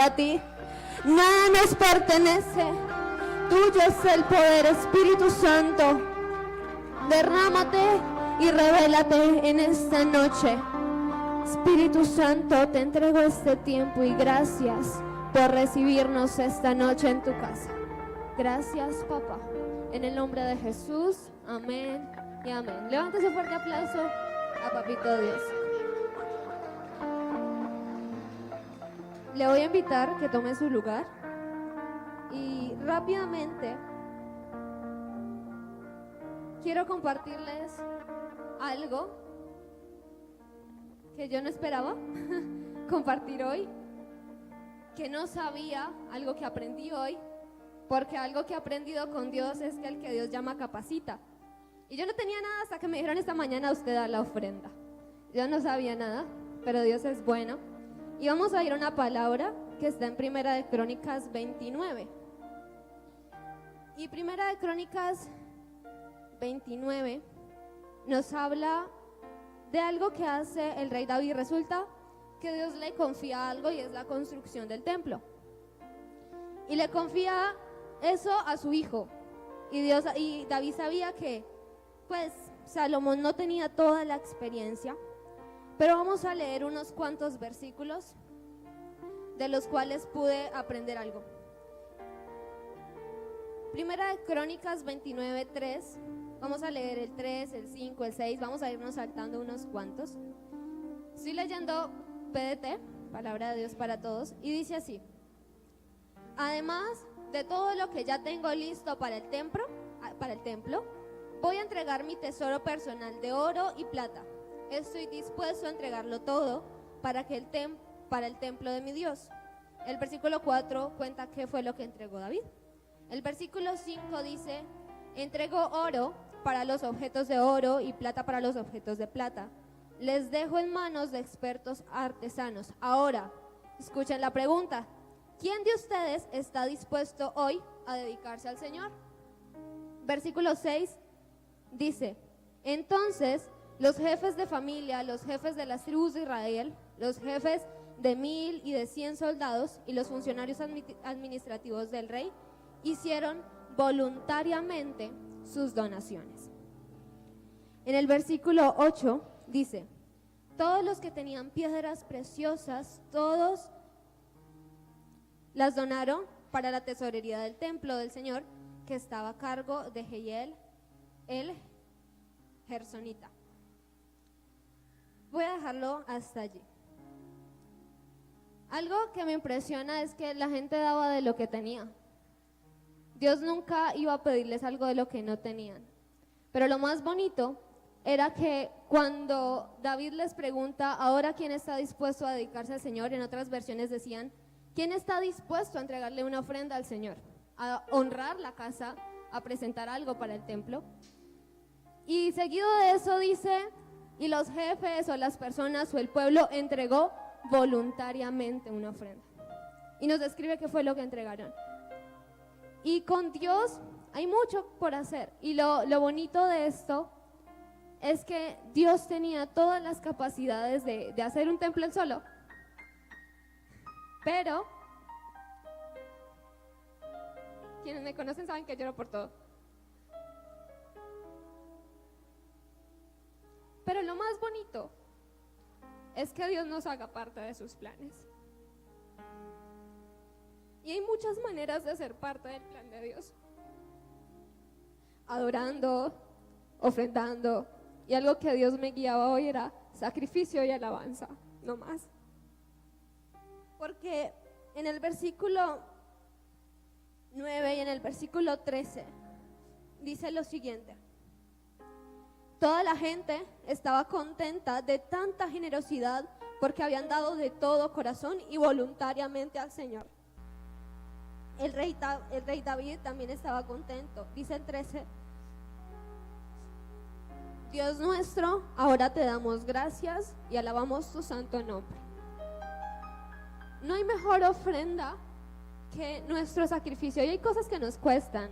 para ti. Nada nos pertenece. Tuyo es el poder, Espíritu Santo. Derrámate y revélate en esta noche. Espíritu Santo, te entrego este tiempo y gracias por recibirnos esta noche en tu casa. Gracias, papá. En el nombre de Jesús, amén y amén. Levántese un fuerte aplauso a Papito Dios. Le voy a invitar que tome su lugar y rápidamente quiero compartirles algo que yo no esperaba compartir hoy, que no sabía, algo que aprendí hoy, porque algo que he aprendido con Dios es que el que Dios llama capacita. Y yo no tenía nada hasta que me dijeron esta mañana: usted da la ofrenda. Yo no sabía nada, pero Dios es bueno. Y vamos a ir a una palabra que está en Primera de Crónicas 29. Y Primera de Crónicas 29 nos habla de algo que hace el rey David. Resulta que Dios le confía algo y es la construcción del templo. Y le confía eso a su hijo. Y David sabía que pues Salomón no tenía toda la experiencia, pero vamos a leer unos cuantos versículos de los cuales pude aprender algo. Primera de Crónicas 29:3. Vamos a leer el 3, el 5, el 6, vamos a irnos saltando unos cuantos. Estoy leyendo PDT, Palabra de Dios para Todos, y dice así: además de todo lo que ya tengo listo para el templo, voy a entregar mi tesoro personal de oro y plata. Estoy dispuesto a entregarlo todo para el templo de mi Dios. El versículo 4 cuenta qué fue lo que entregó David. El versículo 5 dice: entrego oro para los objetos de oro y plata para los objetos de plata. Les dejo en manos de expertos artesanos. Ahora, escuchen la pregunta: ¿quién de ustedes está dispuesto hoy a dedicarse al Señor? Versículo 6 dice: entonces los jefes de familia, los jefes de las tribus de Israel, los jefes de 1000 y de 100 soldados y los funcionarios administrativos del rey hicieron voluntariamente sus donaciones. En el versículo 8 dice: todos los que tenían piedras preciosas, todos las donaron para la tesorería del templo del Señor, que estaba a cargo de Jehiel el Gersonita. Voy a dejarlo hasta allí. Algo que me impresiona es que la gente daba de lo que tenía. Dios nunca iba a pedirles algo de lo que no tenían. Pero lo más bonito era que cuando David les pregunta: ahora quién está dispuesto a dedicarse al Señor, en otras versiones decían: ¿quién está dispuesto a entregarle una ofrenda al Señor? A honrar la casa, a presentar algo para el templo. Y seguido de eso dice: y los jefes o las personas o el pueblo entregó voluntariamente una ofrenda. Y nos describe qué fue lo que entregaron. Y con Dios hay mucho por hacer. Y lo bonito de esto es que Dios tenía todas las capacidades de hacer un templo él solo. Pero quienes me conocen saben que lloro por todo. Pero lo más bonito es que Dios nos haga parte de sus planes. Y hay muchas maneras de ser parte del plan de Dios: adorando, ofrendando. Y algo que Dios me guiaba hoy era sacrificio y alabanza, no más. Porque en el versículo 9 y en el versículo 13 dice lo siguiente: toda la gente estaba contenta de tanta generosidad porque habían dado de todo corazón y voluntariamente al Señor. El rey David también estaba contento. Dice el 13: Dios nuestro, ahora te damos gracias y alabamos tu santo nombre. No hay mejor ofrenda que nuestro sacrificio. Y hay cosas que nos cuestan,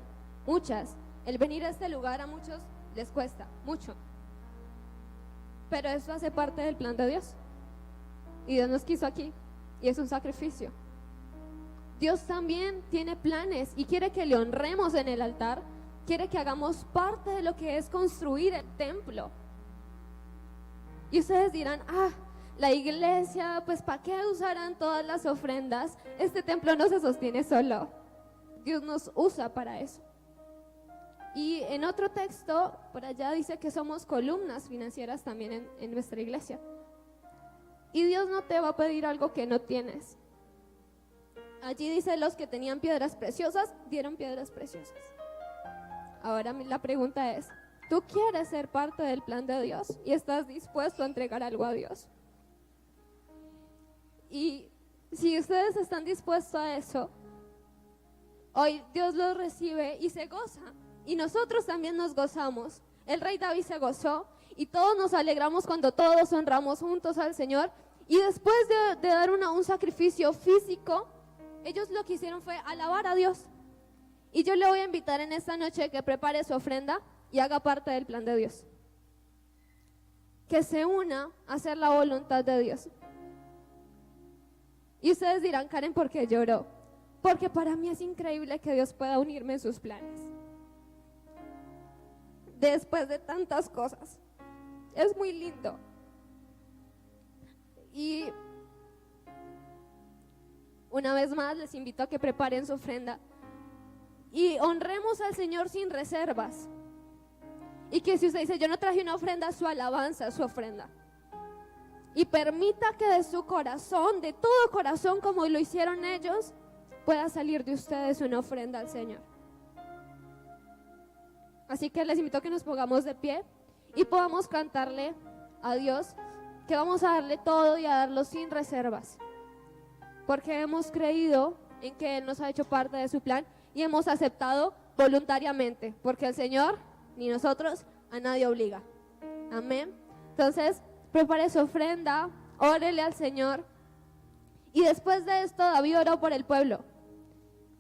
muchas. El venir a este lugar a muchos les cuesta mucho, pero eso hace parte del plan de Dios. Y Dios nos quiso aquí y es un sacrificio. Dios también tiene planes y quiere que le honremos en el altar, quiere que hagamos parte de lo que es construir el templo. Y ustedes dirán, la iglesia, pues ¿para qué usarán todas las ofrendas? Este templo no se sostiene solo, Dios nos usa para eso. Y en otro texto, por allá dice que somos columnas financieras también en nuestra iglesia. Y Dios no te va a pedir algo que no tienes. Allí dice, los que tenían piedras preciosas, dieron piedras preciosas. Ahora la pregunta es, ¿tú quieres ser parte del plan de Dios? ¿Y estás dispuesto a entregar algo a Dios? Y si ustedes están dispuestos a eso, hoy Dios los recibe y se goza. Y nosotros también nos gozamos. El rey David se gozó y todos nos alegramos cuando todos honramos juntos al Señor. Y después de dar un sacrificio físico, ellos lo que hicieron fue alabar a Dios. Y yo le voy a invitar en esta noche que prepare su ofrenda y haga parte del plan de Dios. Que se una a hacer la voluntad de Dios. Y ustedes dirán, Karen, ¿por qué lloró? Porque para mí es increíble que Dios pueda unirme en sus planes. Después de tantas cosas. Es muy lindo. Y una vez más les invito a que preparen su ofrenda y honremos al Señor sin reservas. Y que si usted dice, yo no traje una ofrenda, su alabanza, su ofrenda. Y permita que de su corazón, de todo corazón como lo hicieron ellos, pueda salir de ustedes una ofrenda al Señor. Así que les invito a que nos pongamos de pie y podamos cantarle a Dios que vamos a darle todo y a darlo sin reservas. Porque hemos creído en que Él nos ha hecho parte de su plan y hemos aceptado voluntariamente. Porque el Señor, ni nosotros, a nadie obliga. Amén. Entonces, prepare su ofrenda, órele al Señor. Y después de esto, David oró por el pueblo.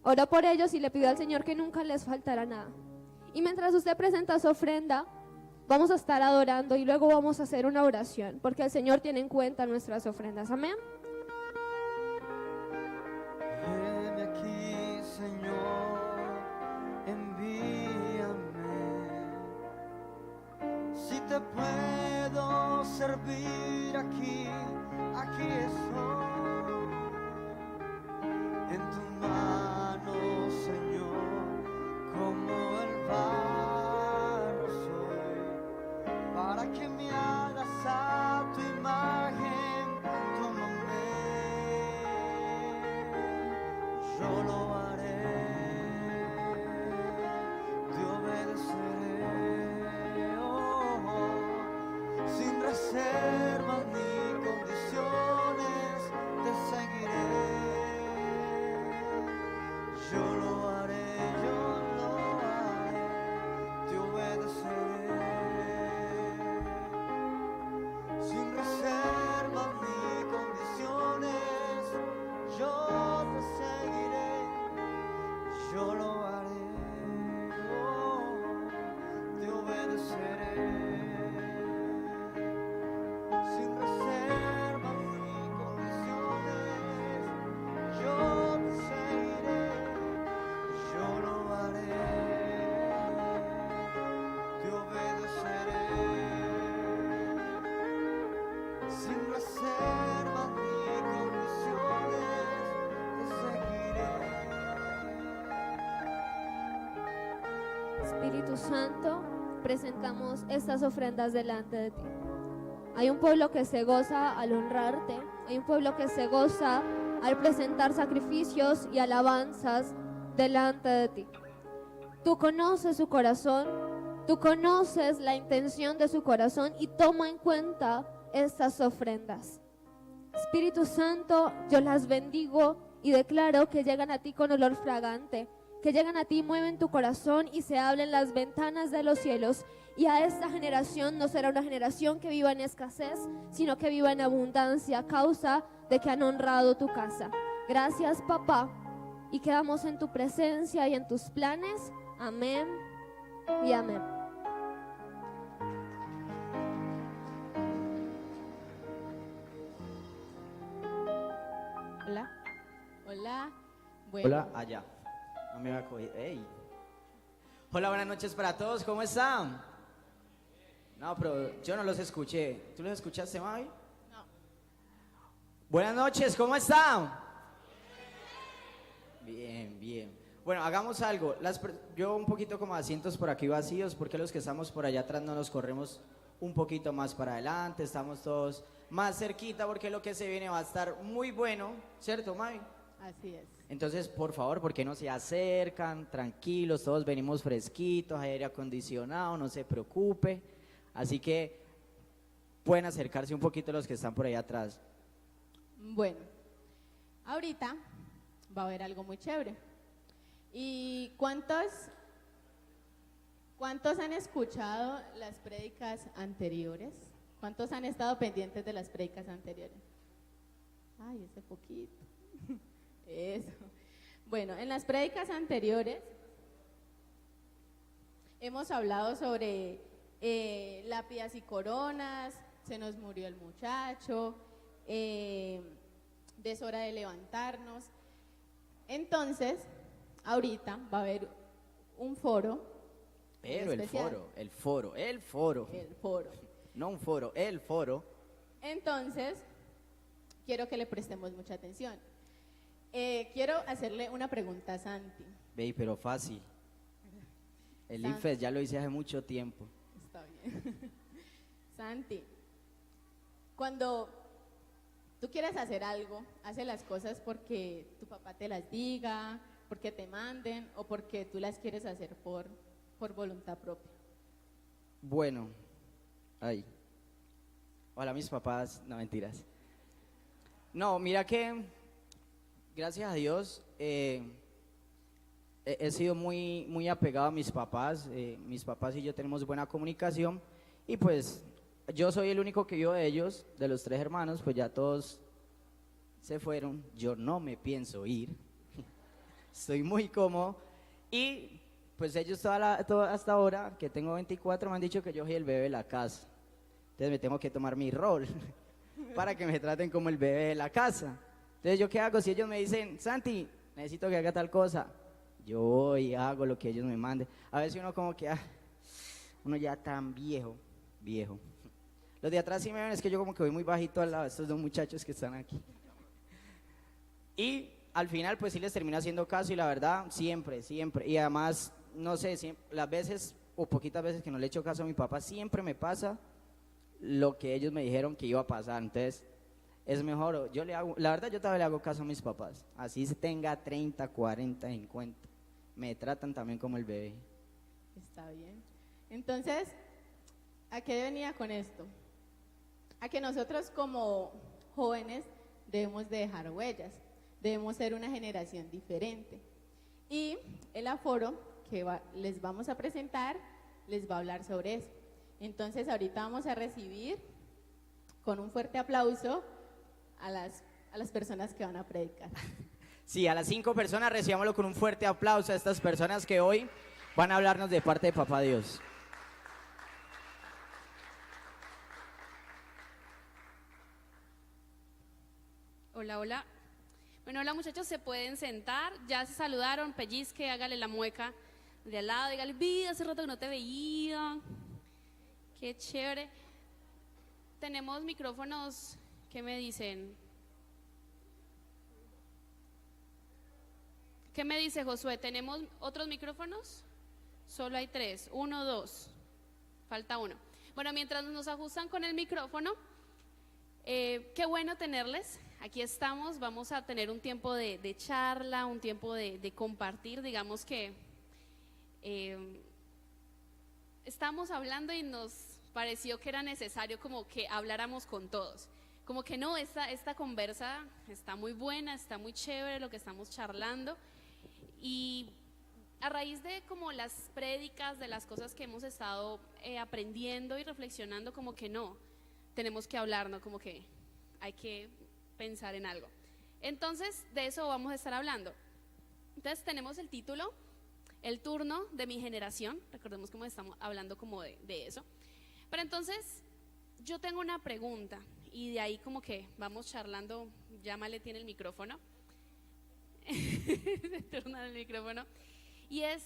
Oró por ellos y le pidió al Señor que nunca les faltara nada. Y mientras usted presenta su ofrenda, vamos a estar adorando y luego vamos a hacer una oración, porque el Señor tiene en cuenta nuestras ofrendas. Amén. Heme aquí, Señor, envíame. Si te puedo servir aquí, aquí estoy. En tu mano, Señor, como el barro soy, para que me hagas a tu imagen, tómame, yo lo haré, te obedeceré, sin reservas ni condiciones, te seguiré. Yo lo haré, te obedeceré, sin reservas ni condiciones, yo te seguiré, yo lo haré, te obedeceré, sin reservas ni condiciones, yo te seguiré. Yo lo haré, te obedeceré, sin reservas ni condiciones, te seguiré. Espíritu Santo, presentamos estas ofrendas delante de ti. Hay un pueblo que se goza al honrarte, hay un pueblo que se goza al presentar sacrificios y alabanzas delante de ti. Tú conoces su corazón, tú conoces la intención de su corazón y toma en cuenta estas ofrendas. Espíritu Santo, yo las bendigo y declaro que llegan a ti con olor fragante, que llegan a ti, mueven tu corazón y se abren las ventanas de los cielos. Y a esta generación no será una generación que viva en escasez, sino que viva en abundancia a causa de que han honrado tu casa. Gracias, papá. Y quedamos en tu presencia y en tus planes. Amén y amén. Hola. Hola. Bueno, Hola, allá. No me va a coger. ¡Ey! Hola, buenas noches para todos. ¿Cómo están? No, pero yo no los escuché. ¿Tú los escuchaste, Mavi? no. Buenas noches, ¿cómo están? Bien, bien. Bueno, hagamos algo. Yo un poquito como asientos por aquí vacíos, porque los que estamos por allá atrás no nos corremos un poquito más para adelante, estamos todos más cerquita, porque lo que se viene va a estar muy bueno, ¿cierto, Mavi? Así es. Entonces, por favor, ¿por qué no se acercan? Tranquilos, todos venimos fresquitos, hay aire acondicionado, no se preocupe. Así que pueden acercarse un poquito los que están por ahí atrás. Bueno, ahorita va a haber algo muy chévere. ¿Y cuántos han escuchado las prédicas anteriores? ¿Cuántos han estado pendientes de las prédicas anteriores? Ay, ese poquito. Eso. Bueno, en las prédicas anteriores hemos hablado sobre lápidas y coronas, se nos murió el muchacho, es hora de levantarnos. Entonces, ahorita va a haber un foro. Pero el especial. foro. El foro. No un foro, el foro. Entonces, quiero que le prestemos mucha atención. Quiero hacerle una pregunta a Santi. Ve, pero fácil. El San- IFES ya lo hice hace mucho tiempo. Está bien. Santi, cuando tú quieres hacer algo, hace las cosas porque tu papá te las diga, porque te manden o porque tú las quieres hacer por voluntad propia. Bueno, ay. Hola, mis papás, no mentiras. No, mira que, gracias a Dios, he sido muy apegado a mis papás. Mis papás y yo tenemos buena comunicación. Y pues, yo soy el único que vivo de ellos, de los 3 hermanos, pues ya todos se fueron. Yo no me pienso ir. Estoy muy cómodo. Y pues ellos hasta ahora, que tengo 24, me han dicho que yo soy el bebé de la casa. Entonces me tengo que tomar mi rol para que me traten como el bebé de la casa. Entonces, ¿yo qué hago? Si ellos me dicen, Santi, necesito que haga tal cosa, yo voy y hago lo que ellos me manden. A veces uno como que, uno ya tan viejo. Los de atrás sí me ven, es que yo como que voy muy bajito al lado de estos 2 muchachos que están aquí. Y al final pues sí les termino haciendo caso y la verdad siempre. Y además, no sé, las veces o poquitas veces que no le echo caso a mi papá, siempre me pasa lo que ellos me dijeron que iba a pasar. Entonces es mejor, la verdad yo todavía le hago caso a mis papás, así se tenga 30, 40, 50, me tratan también como el bebé. Está bien. Entonces, ¿a qué venía con esto? A que nosotros como jóvenes debemos de dejar huellas, debemos ser una generación diferente. Y el aforo que les vamos a presentar les va a hablar sobre eso. Entonces, ahorita vamos a recibir con un fuerte aplauso a las personas que van a predicar. Sí, a las 5 personas recibámoslo con un fuerte aplauso a estas personas que hoy van a hablarnos de parte de Papá Dios. Hola, hola. Bueno, hola muchachos, se pueden sentar, ya se saludaron, pellizque, hágale la mueca de al lado, dígale, vida, hace rato que no te veía, qué chévere. Tenemos micrófonos, ¿qué me dicen? ¿Qué me dice Josué? ¿Tenemos otros micrófonos? Solo hay 3, 1, 2, falta 1. Bueno, mientras nos ajustan con el micrófono, qué bueno tenerles. Aquí estamos, vamos a tener un tiempo de charla, un tiempo de compartir. Digamos que estamos hablando y nos pareció que era necesario como que habláramos con todos. Como que no, esta conversa está muy buena, está muy chévere lo que estamos charlando. Y a raíz de como las prédicas, de las cosas que hemos estado aprendiendo y reflexionando, como que no, tenemos que hablar, ¿no? Como que hay que pensar en algo. Entonces, de eso vamos a estar hablando. Entonces, tenemos el título, el turno de mi generación. Recordemos cómo estamos hablando como de eso. Pero entonces, yo tengo una pregunta y de ahí como que vamos charlando. Ya Male tiene el micrófono. Se torna el micrófono. Y es,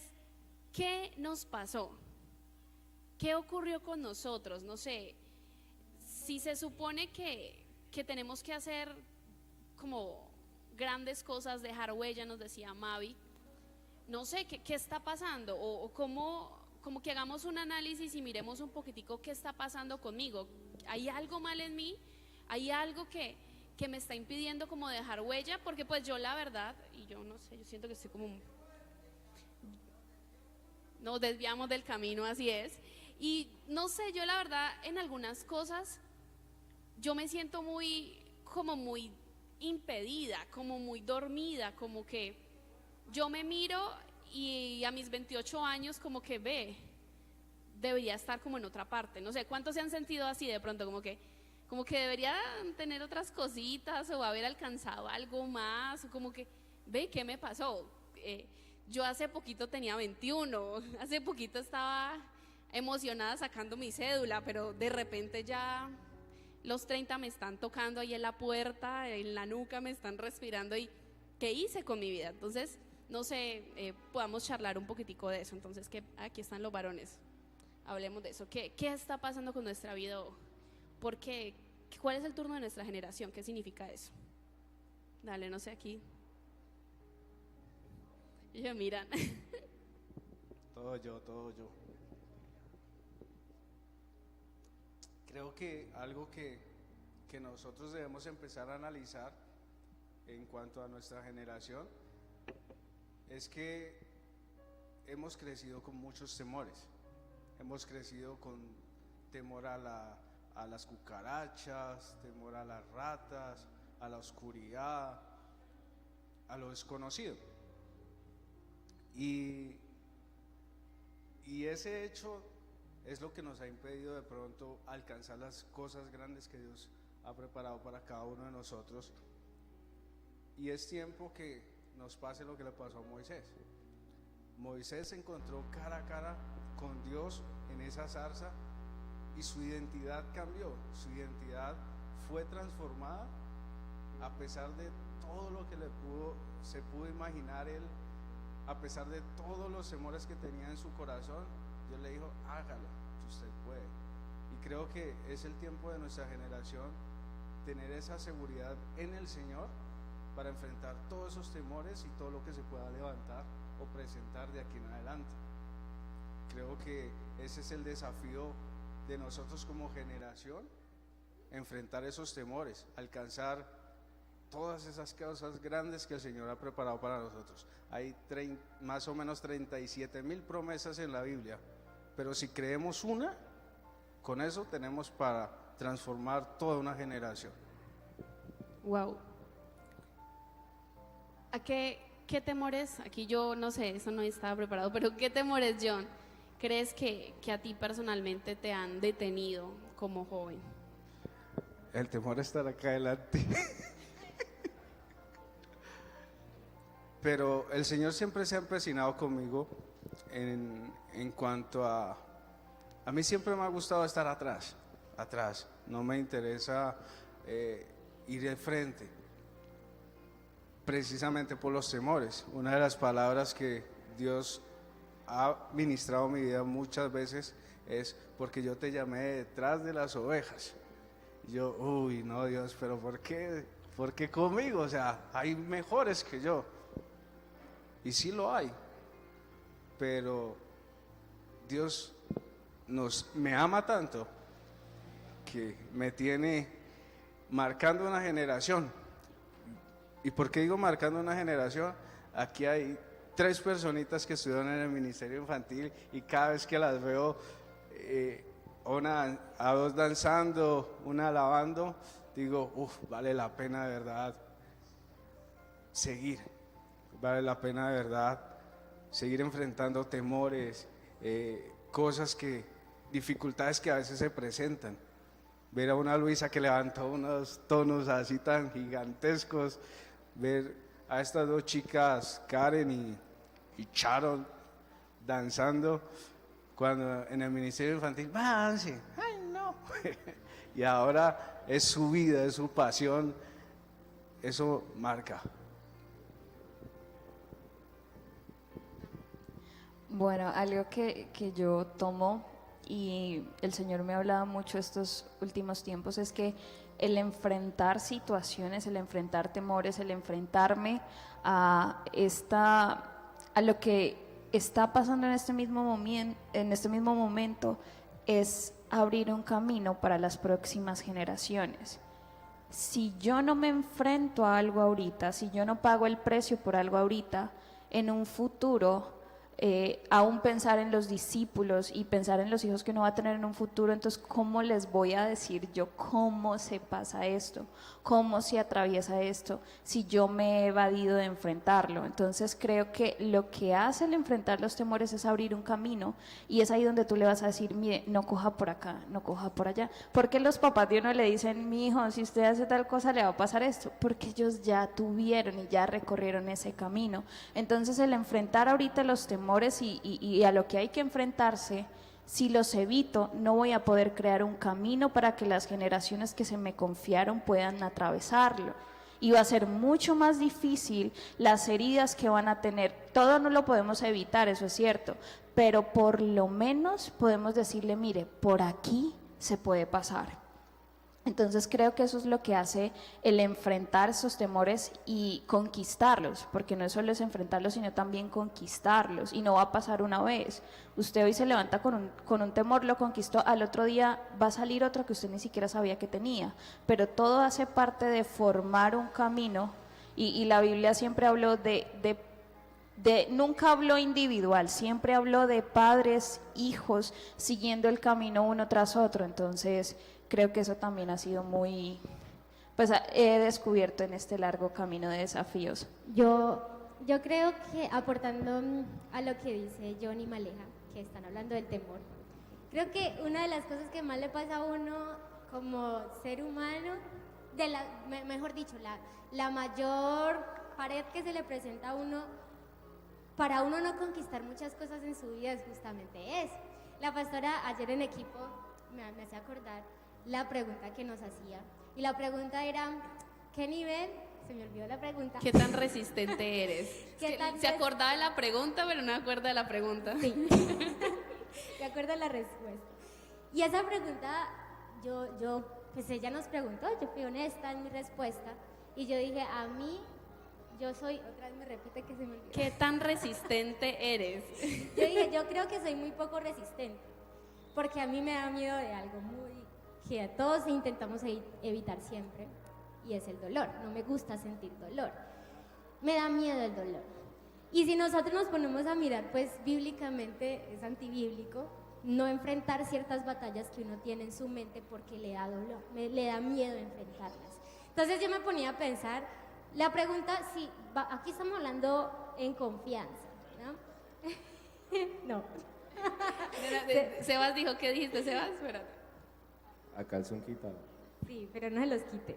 ¿qué nos pasó? ¿Qué ocurrió con nosotros? No sé, si se supone que tenemos que hacer como grandes cosas, dejar huella, nos decía Mavi, no sé, ¿qué está pasando? O como que hagamos un análisis y miremos un poquitico qué está pasando conmigo. ¿Hay algo mal en mí? ¿Hay algo que me está impidiendo como dejar huella? Porque pues yo la verdad, y yo no sé, yo siento que estoy como... Nos desviamos del camino, así es. Y no sé, yo la verdad en algunas cosas yo me siento muy impedida, como muy dormida, como que yo me miro y a mis 28 años como que debería estar como en otra parte. No sé, ¿cuántos se han sentido así de pronto? Como que debería tener otras cositas o haber alcanzado algo más, o como que, ¿qué me pasó? Yo hace poquito tenía 21, hace poquito estaba emocionada sacando mi cédula, pero de repente ya los 30 me están tocando ahí en la puerta, en la nuca me están respirando y ¿qué hice con mi vida? Entonces, no sé, podamos charlar un poquitico de eso. Entonces, aquí están los varones, hablemos de eso. ¿Qué está pasando con nuestra vida? ¿Por qué? ¿Cuál es el turno de nuestra generación? ¿Qué significa eso? Dale, no sé, aquí. Ellos miran. Todo yo. Creo que algo que nosotros debemos empezar a analizar en cuanto a nuestra generación es que hemos crecido con muchos temores. Hemos crecido con temor a las cucarachas, temor a las ratas, a la oscuridad, a lo desconocido. Y ese hecho es lo que nos ha impedido de pronto alcanzar las cosas grandes que Dios ha preparado para cada uno de nosotros. Y es tiempo que nos pase lo que le pasó a Moisés. Moisés se encontró cara a cara con Dios en esa zarza y su identidad cambió, su identidad fue transformada a pesar de todo lo que se pudo imaginar él, a pesar de todos los temores que tenía en su corazón. Dios le dijo, hágalo, que usted puede. Y creo que es el tiempo de nuestra generación tener esa seguridad en el Señor para enfrentar todos esos temores y todo lo que se pueda levantar o presentar de aquí en adelante. Creo que ese es el desafío de nosotros como generación, enfrentar esos temores, alcanzar todas esas cosas grandes que el Señor ha preparado para nosotros. Hay más o menos 37,000 promesas en la Biblia, pero si creemos una, con eso tenemos para transformar toda una generación. Wow. ¿A qué temores? Aquí yo no sé, eso no estaba preparado, pero ¿qué temores, John, crees que a ti personalmente te han detenido como joven? El temor a estar acá adelante. Pero el Señor siempre se ha empecinado conmigo en cuanto a mí siempre me ha gustado estar atrás, no me interesa ir de frente, precisamente por los temores. Una de las palabras que Dios ha ministrado en mi vida muchas veces es: porque yo te llamé detrás de las ovejas. Yo, uy, no, Dios, pero ¿por qué? ¿Por qué conmigo? O sea, hay mejores que yo. Y sí lo hay, pero Dios me ama tanto que me tiene marcando una generación. ¿Y por qué digo marcando una generación? Aquí hay 3 personitas que estudian en el ministerio infantil y cada vez que las veo, a 2 danzando, una alabando, digo, vale la pena de verdad seguir. Vale la pena de verdad seguir enfrentando temores, dificultades que a veces se presentan. Ver a una Luisa que levantó unos tonos así tan gigantescos, ver a estas 2 chicas, Karen y Sharon, danzando, cuando en el ministerio infantil, ¡avance! ¡Ay, no! Y ahora es su vida, es su pasión, eso marca. Bueno, algo que yo tomo y el Señor me ha hablado mucho estos últimos tiempos es que el enfrentar situaciones, el enfrentar temores, el enfrentarme a lo que está pasando en este mismo momento es abrir un camino para las próximas generaciones. Si yo no me enfrento a algo ahorita, si yo no pago el precio por algo ahorita, en un futuro, aún pensar en los discípulos y pensar en los hijos que uno va a tener en un futuro, entonces ¿cómo les voy a decir yo cómo se pasa esto? ¿Cómo se atraviesa esto? Si yo me he evadido de enfrentarlo. Entonces creo que lo que hace el enfrentar los temores es abrir un camino, y es ahí donde tú le vas a decir, mire, no coja por acá, no coja por allá. Porque los papás de uno le dicen, mi hijo, si usted hace tal cosa le va a pasar esto, porque ellos ya tuvieron y ya recorrieron ese camino. Entonces el enfrentar ahorita los temores y a lo que hay que enfrentarse, si los evito, no voy a poder crear un camino para que las generaciones que se me confiaron puedan atravesarlo. Y va a ser mucho más difícil las heridas que van a tener. Todo no lo podemos evitar, eso es cierto, pero por lo menos podemos decirle, mire, por aquí se puede pasar. Entonces creo que eso es lo que hace el enfrentar esos temores y conquistarlos, porque no solo es enfrentarlos, sino también conquistarlos, y no va a pasar una vez. Usted hoy se levanta con un temor, lo conquistó, al otro día va a salir otro que usted ni siquiera sabía que tenía, pero todo hace parte de formar un camino, y la Biblia siempre habló nunca habló individual, siempre habló de padres, hijos, siguiendo el camino uno tras otro. Entonces creo que eso también ha sido pues he descubierto en este largo camino de desafíos. Yo creo que aportando a lo que dice John y Maleja, que están hablando del temor, creo que una de las cosas que más le pasa a uno como ser humano, mejor dicho, la mayor pared que se le presenta a uno para uno no conquistar muchas cosas en su vida es justamente eso. La pastora ayer en equipo me hacía acordar la pregunta que nos hacía, y la pregunta era, ¿qué nivel? Se me olvidó la pregunta. ¿Qué tan resistente eres? ¿Qué tan Se acordaba de la pregunta, pero no me acuerda de la pregunta. Sí, me acuerdo la respuesta. Y esa pregunta, pues ella nos preguntó, yo fui honesta en mi respuesta, y yo dije, otra vez me repite que se me olvidó. ¿Qué tan resistente eres? Yo dije, yo creo que soy muy poco resistente, porque a mí me da miedo de algo que a todos intentamos evitar siempre, y es el dolor. No me gusta sentir dolor, me da miedo el dolor. Y si nosotros nos ponemos a mirar, pues bíblicamente es antibíblico no enfrentar ciertas batallas que uno tiene en su mente porque le da dolor, le da miedo enfrentarlas. Entonces yo me ponía a pensar, la pregunta, aquí estamos hablando en confianza, ¿no? No. Sebas dijo, ¿qué dijiste, Sebas? Espérate. A calzón quitado. Sí, pero no se los quite.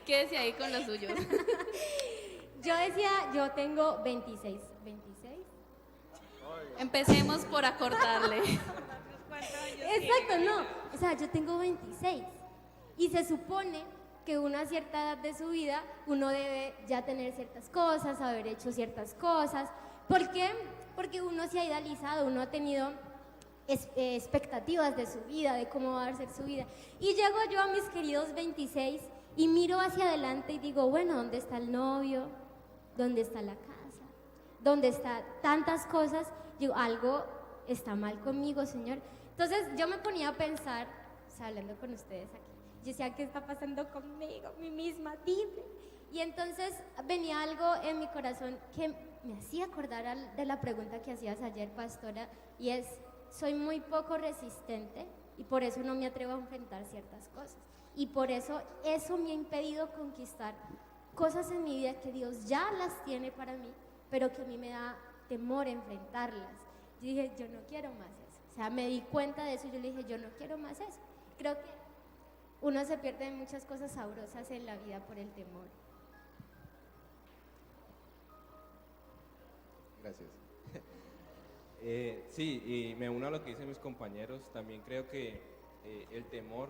Quédese ahí con los suyos. Yo decía, yo tengo 26. Empecemos por acordarle. Exacto, no. O sea, yo tengo 26. Y se supone que uno a cierta edad de su vida, uno debe ya tener ciertas cosas, haber hecho ciertas cosas. ¿Por qué? Porque uno se ha idealizado, uno ha tenido expectativas de su vida, de cómo va a ser su vida. Y llego yo a mis queridos 26 y miro hacia adelante y digo, bueno, ¿dónde está el novio? ¿Dónde está la casa? ¿Dónde están tantas cosas? Digo, algo está mal conmigo, Señor. Entonces yo me ponía a pensar, o sea, hablando con ustedes aquí, yo decía, ¿qué está pasando conmigo? Mi misma, dime. Y entonces venía algo en mi corazón que me hacía acordar de la pregunta que hacías ayer, pastora, y es, soy muy poco resistente y por eso no me atrevo a enfrentar ciertas cosas. Y por eso me ha impedido conquistar cosas en mi vida que Dios ya las tiene para mí, pero que a mí me da temor enfrentarlas. Yo dije, yo no quiero más eso. O sea, me di cuenta de eso y yo le dije, yo no quiero más eso. Creo que uno se pierde en muchas cosas sabrosas en la vida por el temor. Gracias. Sí, y me uno a lo que dicen mis compañeros. También creo que el temor,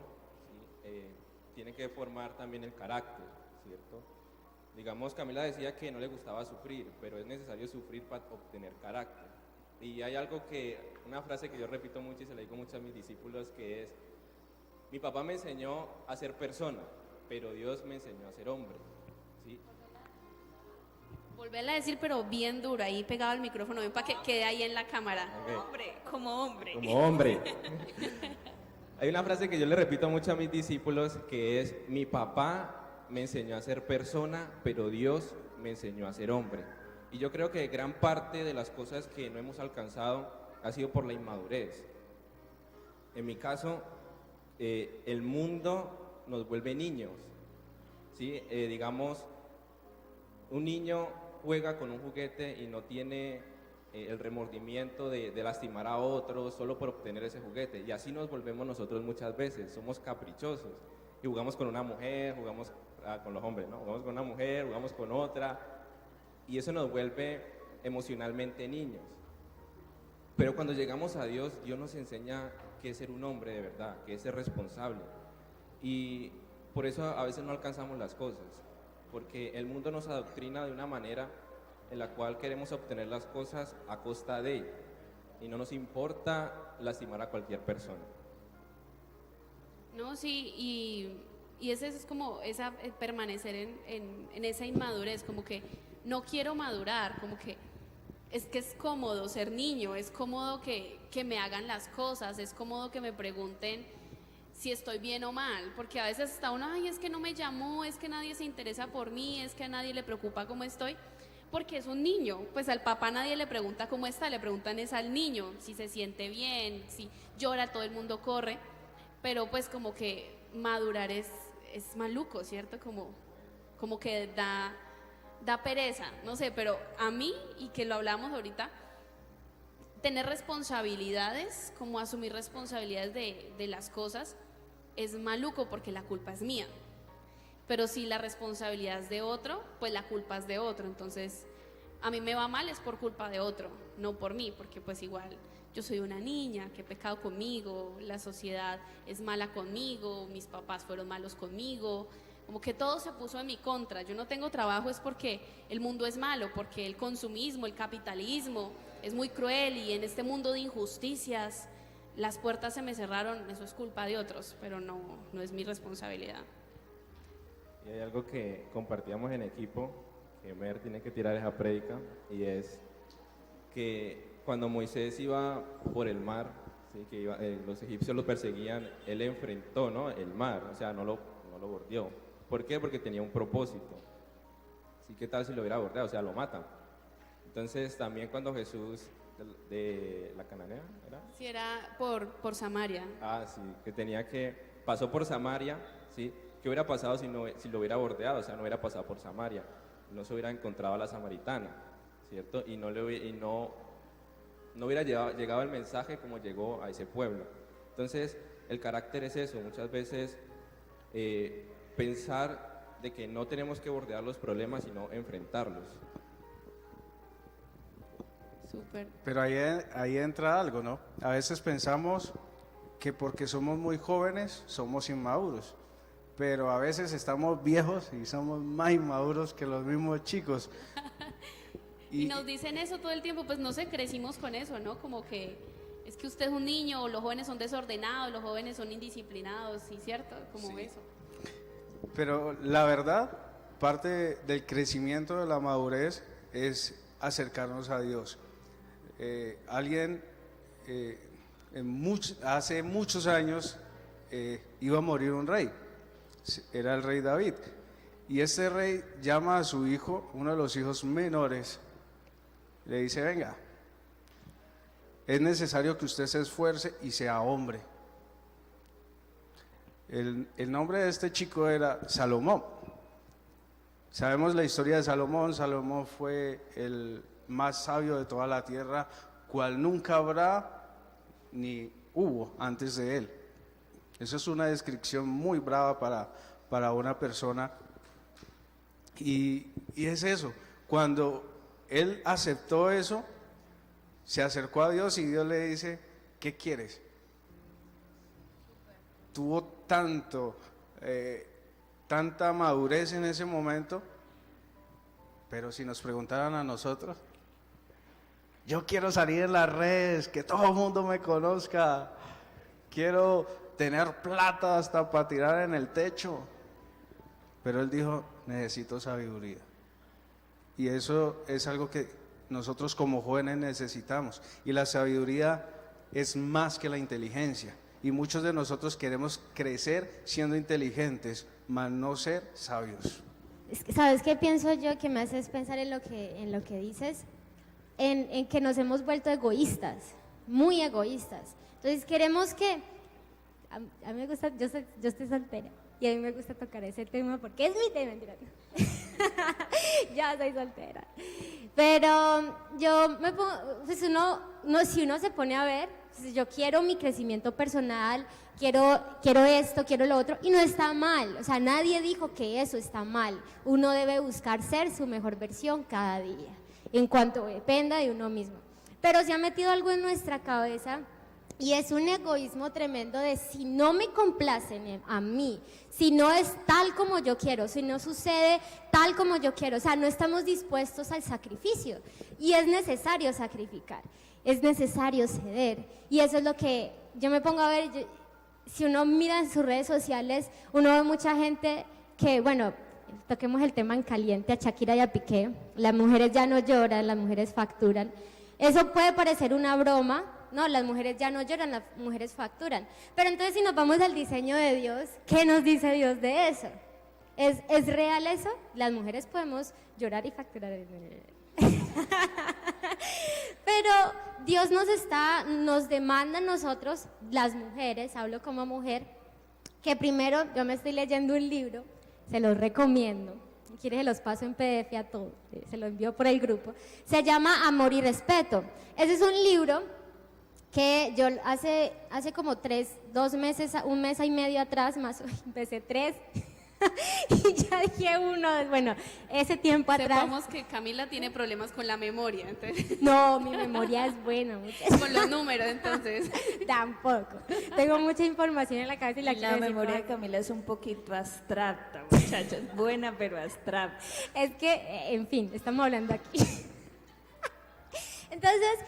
¿sí? Tiene que formar también el carácter, ¿cierto? Digamos, Camila decía que no le gustaba sufrir, pero es necesario sufrir para obtener carácter. Y hay algo una frase que yo repito mucho y se la digo mucho a mis discípulos, que es: mi papá me enseñó a ser persona, pero Dios me enseñó a ser hombre. ¿Sí? Volverla a decir, pero bien duro, ahí pegado al micrófono, ven para que quede ahí en la cámara. Ok. Hombre, como hombre. Como hombre. Hay una frase que yo le repito mucho a mis discípulos, que es: mi papá me enseñó a ser persona, pero Dios me enseñó a ser hombre. Y yo creo que gran parte de las cosas que no hemos alcanzado ha sido por la inmadurez. En mi caso, el mundo nos vuelve niños, ¿sí? Digamos, un niño juega con un juguete y no tiene el remordimiento de lastimar a otros solo por obtener ese juguete. Y así nos volvemos nosotros muchas veces, somos caprichosos. Y jugamos con una mujer, jugamos con los hombres, ¿no? Jugamos con una mujer, jugamos con otra, y eso nos vuelve emocionalmente niños. Pero cuando llegamos a Dios, Dios nos enseña qué es ser un hombre de verdad, qué es ser responsable. Y por eso a veces no alcanzamos las cosas, porque el mundo nos adoctrina de una manera en la cual queremos obtener las cosas a costa de, y no nos importa lastimar a cualquier persona. No, sí, y ese es como permanecer en esa inmadurez, como que no quiero madurar, como que es cómodo ser niño, es cómodo que me hagan las cosas, es cómodo que me pregunten si estoy bien o mal, porque a veces está uno, ay, es que no me llamó, es que nadie se interesa por mí, es que a nadie le preocupa cómo estoy, porque es un niño, pues al papá nadie le pregunta cómo está, le preguntan es al niño, si se siente bien, si llora, todo el mundo corre, pero pues como que madurar es maluco, ¿cierto? Como que da pereza, no sé, pero a mí, y que lo hablamos ahorita, tener responsabilidades, como asumir responsabilidades de las cosas, es maluco porque la culpa es mía. Pero si la responsabilidad es de otro, pues la culpa es de otro. Entonces, a mí me va mal es por culpa de otro, no por mí, porque pues igual yo soy una niña que he pecado conmigo, la sociedad es mala conmigo, mis papás fueron malos conmigo, como que todo se puso en mi contra. Yo no tengo trabajo es porque el mundo es malo, porque el consumismo, el capitalismo es muy cruel, y en este mundo de injusticias las puertas se me cerraron, eso es culpa de otros, pero no es mi responsabilidad. Y hay algo que compartíamos en equipo, que Mer tiene que tirar esa prédica, y es que cuando Moisés iba por el mar, ¿sí? Los egipcios lo perseguían, él enfrentó, ¿no?, el mar, o sea, no lo bordeó. ¿Por qué? Porque tenía un propósito. ¿Sí? ¿Qué tal si lo hubiera bordeado? O sea, lo matan. Entonces, también cuando Jesús de la Cananea, ¿era? Sí, era por Samaria. Ah, sí, pasó por Samaria, ¿sí? ¿Qué hubiera pasado si lo hubiera bordeado? O sea, no hubiera pasado por Samaria, no se hubiera encontrado a la samaritana, ¿cierto? Y no hubiera llegado el mensaje como llegó a ese pueblo. Entonces, el carácter es eso, muchas veces pensar de que no tenemos que bordear los problemas, sino enfrentarlos. Súper. Pero ahí entra algo, ¿no? A veces pensamos que porque somos muy jóvenes somos inmaduros, pero a veces estamos viejos y somos más inmaduros que los mismos chicos. Y nos dicen eso todo el tiempo, pues no sé, crecimos con eso, ¿no? Como que es que usted es un niño, o los jóvenes son desordenados, los jóvenes son indisciplinados, ¿sí, cierto? Como Sí. eso. Pero la verdad, parte del crecimiento de la madurez es acercarnos a Dios. Hace muchos años iba a morir un rey, era el rey David, y este rey llama a su hijo, uno de los hijos menores, le dice: venga, es necesario que usted se esfuerce y sea hombre. El nombre de este chico era Salomón. Sabemos la historia de Salomón. Salomón fue el más sabio de toda la tierra, cual nunca habrá ni hubo antes de él. Eso es una descripción muy brava para una persona. Y es eso, cuando él aceptó eso, se acercó a Dios y Dios le dice: ¿qué quieres? Tuvo tanta madurez en ese momento Pero si nos preguntaran a nosotros, yo quiero salir en las redes, que todo el mundo me conozca, quiero tener plata hasta para tirar en el techo. Pero él dijo, necesito sabiduría. Y eso es algo que nosotros como jóvenes necesitamos. Y la sabiduría es más que la inteligencia. Y muchos de nosotros queremos crecer siendo inteligentes, mas no ser sabios. Es que, ¿sabes qué pienso yo que me haces pensar en lo que dices? En que nos hemos vuelto egoístas, muy egoístas. Entonces queremos que, a mí me gusta, yo estoy soltera y a mí me gusta tocar ese tema porque es mi tema, mentira. Ya soy soltera. Pero yo me pongo, pues si uno se pone a ver, pues yo quiero mi crecimiento personal, quiero esto, quiero lo otro, y no está mal, o sea, nadie dijo que eso está mal. Uno debe buscar ser su mejor versión cada día, en cuanto dependa de uno mismo. Pero se ha metido algo en nuestra cabeza y es un egoísmo tremendo de si no me complacen a mí, si no es tal como yo quiero, si no sucede tal como yo quiero, o sea, no estamos dispuestos al sacrificio y es necesario sacrificar, es necesario ceder. Y eso es lo que yo me pongo a ver, si uno mira en sus redes sociales, uno ve mucha gente que, bueno, toquemos el tema en caliente, a Shakira y a Piqué, las mujeres ya no lloran, las mujeres facturan. Eso puede parecer una broma, no, las mujeres ya no lloran, las mujeres facturan. Pero entonces si nos vamos al diseño de Dios, ¿qué nos dice Dios de eso? ¿Es real eso? Las mujeres podemos llorar y facturar. Pero Dios nos demanda a nosotros, las mujeres, hablo como mujer, que primero, yo me estoy leyendo un libro, se los recomiendo, si quieres se los paso en PDF a todos, se lo envío por el grupo, se llama Amor y Respeto. Ese es un libro que yo hace como 2 meses, 1 mes y medio atrás, más empecé 3, y ya dije 1, bueno, ese tiempo atrás. Sepamos que Camila tiene problemas con la memoria, entonces. No, mi memoria es buena. Con los números, entonces. Tampoco. Tengo mucha información en la cabeza y la quiero decir memoria de toda. Camila es un poquito abstracta, muchachos, buena pero abstracta. Es que, en fin, estamos hablando aquí. Entonces,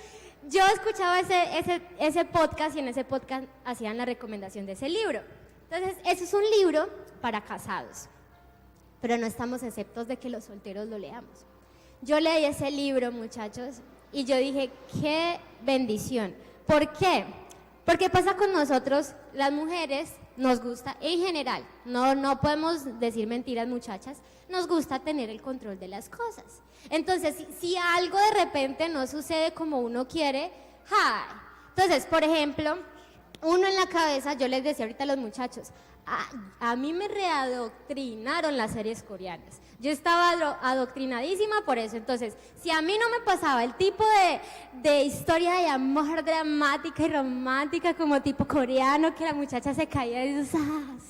yo escuchaba ese podcast y en ese podcast hacían la recomendación de ese libro. Entonces, ese es un libro para casados, pero no estamos exceptos de que los solteros lo leamos. Yo leí ese libro, muchachos, y yo dije, qué bendición. ¿Por qué? Porque pasa con nosotros, las mujeres, nos gusta, en general, no podemos decir mentiras, muchachas, nos gusta tener el control de las cosas. Entonces, si algo de repente no sucede como uno quiere, ¡ay! Entonces, por ejemplo, uno en la cabeza, yo les decía ahorita a los muchachos, a mí me readoctrinaron las series coreanas. Yo estaba adoctrinadísima por eso. Entonces, si a mí no me pasaba el tipo de historia de amor dramática y romántica como tipo coreano, que la muchacha se caía y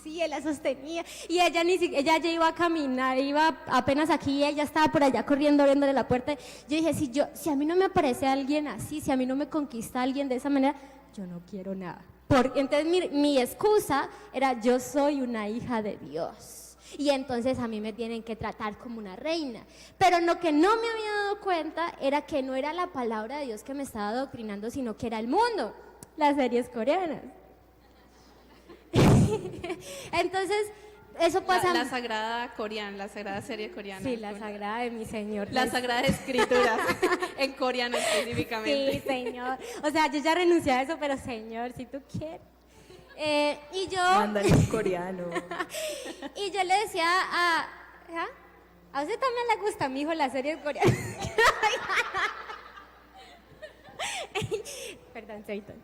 sí, él la sostenía, y ella ella ya iba a caminar, iba apenas aquí, y ella estaba por allá corriendo, abriéndole la puerta. Yo dije, si a mí no me aparece alguien así, si a mí no me conquista alguien de esa manera, yo no quiero nada. Entonces mi excusa era, yo soy una hija de Dios y entonces a mí me tienen que tratar como una reina. Pero lo que no me había dado cuenta era que no era la palabra de Dios que me estaba adoctrinando, sino que era el mundo, las series coreanas. Entonces, eso pasa. La sagrada coreana, la sagrada serie coreana. Sí, la sagrada de mi Señor. La sagrada escritura, en coreano específicamente. Sí, Señor. O sea, yo ya renuncié a eso, pero Señor, si tú quieres. Y yo. Mándale un coreano. Y yo le decía a usted también le gusta, mijo, las series coreanas. Perdón, Seiton.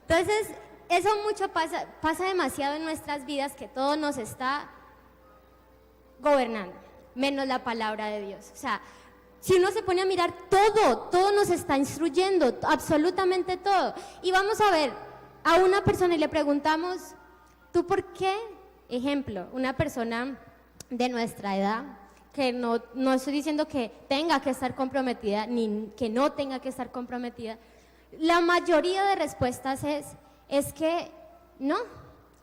Entonces, eso mucho pasa demasiado en nuestras vidas, que todo nos está gobernando, menos la palabra de Dios. O sea, si uno se pone a mirar, todo nos está instruyendo, absolutamente todo. Y vamos a ver a una persona y le preguntamos, ¿tú por qué? Ejemplo, una persona de nuestra edad, que no estoy diciendo que tenga que estar comprometida, ni que no tenga que estar comprometida. La mayoría de respuestas es que no,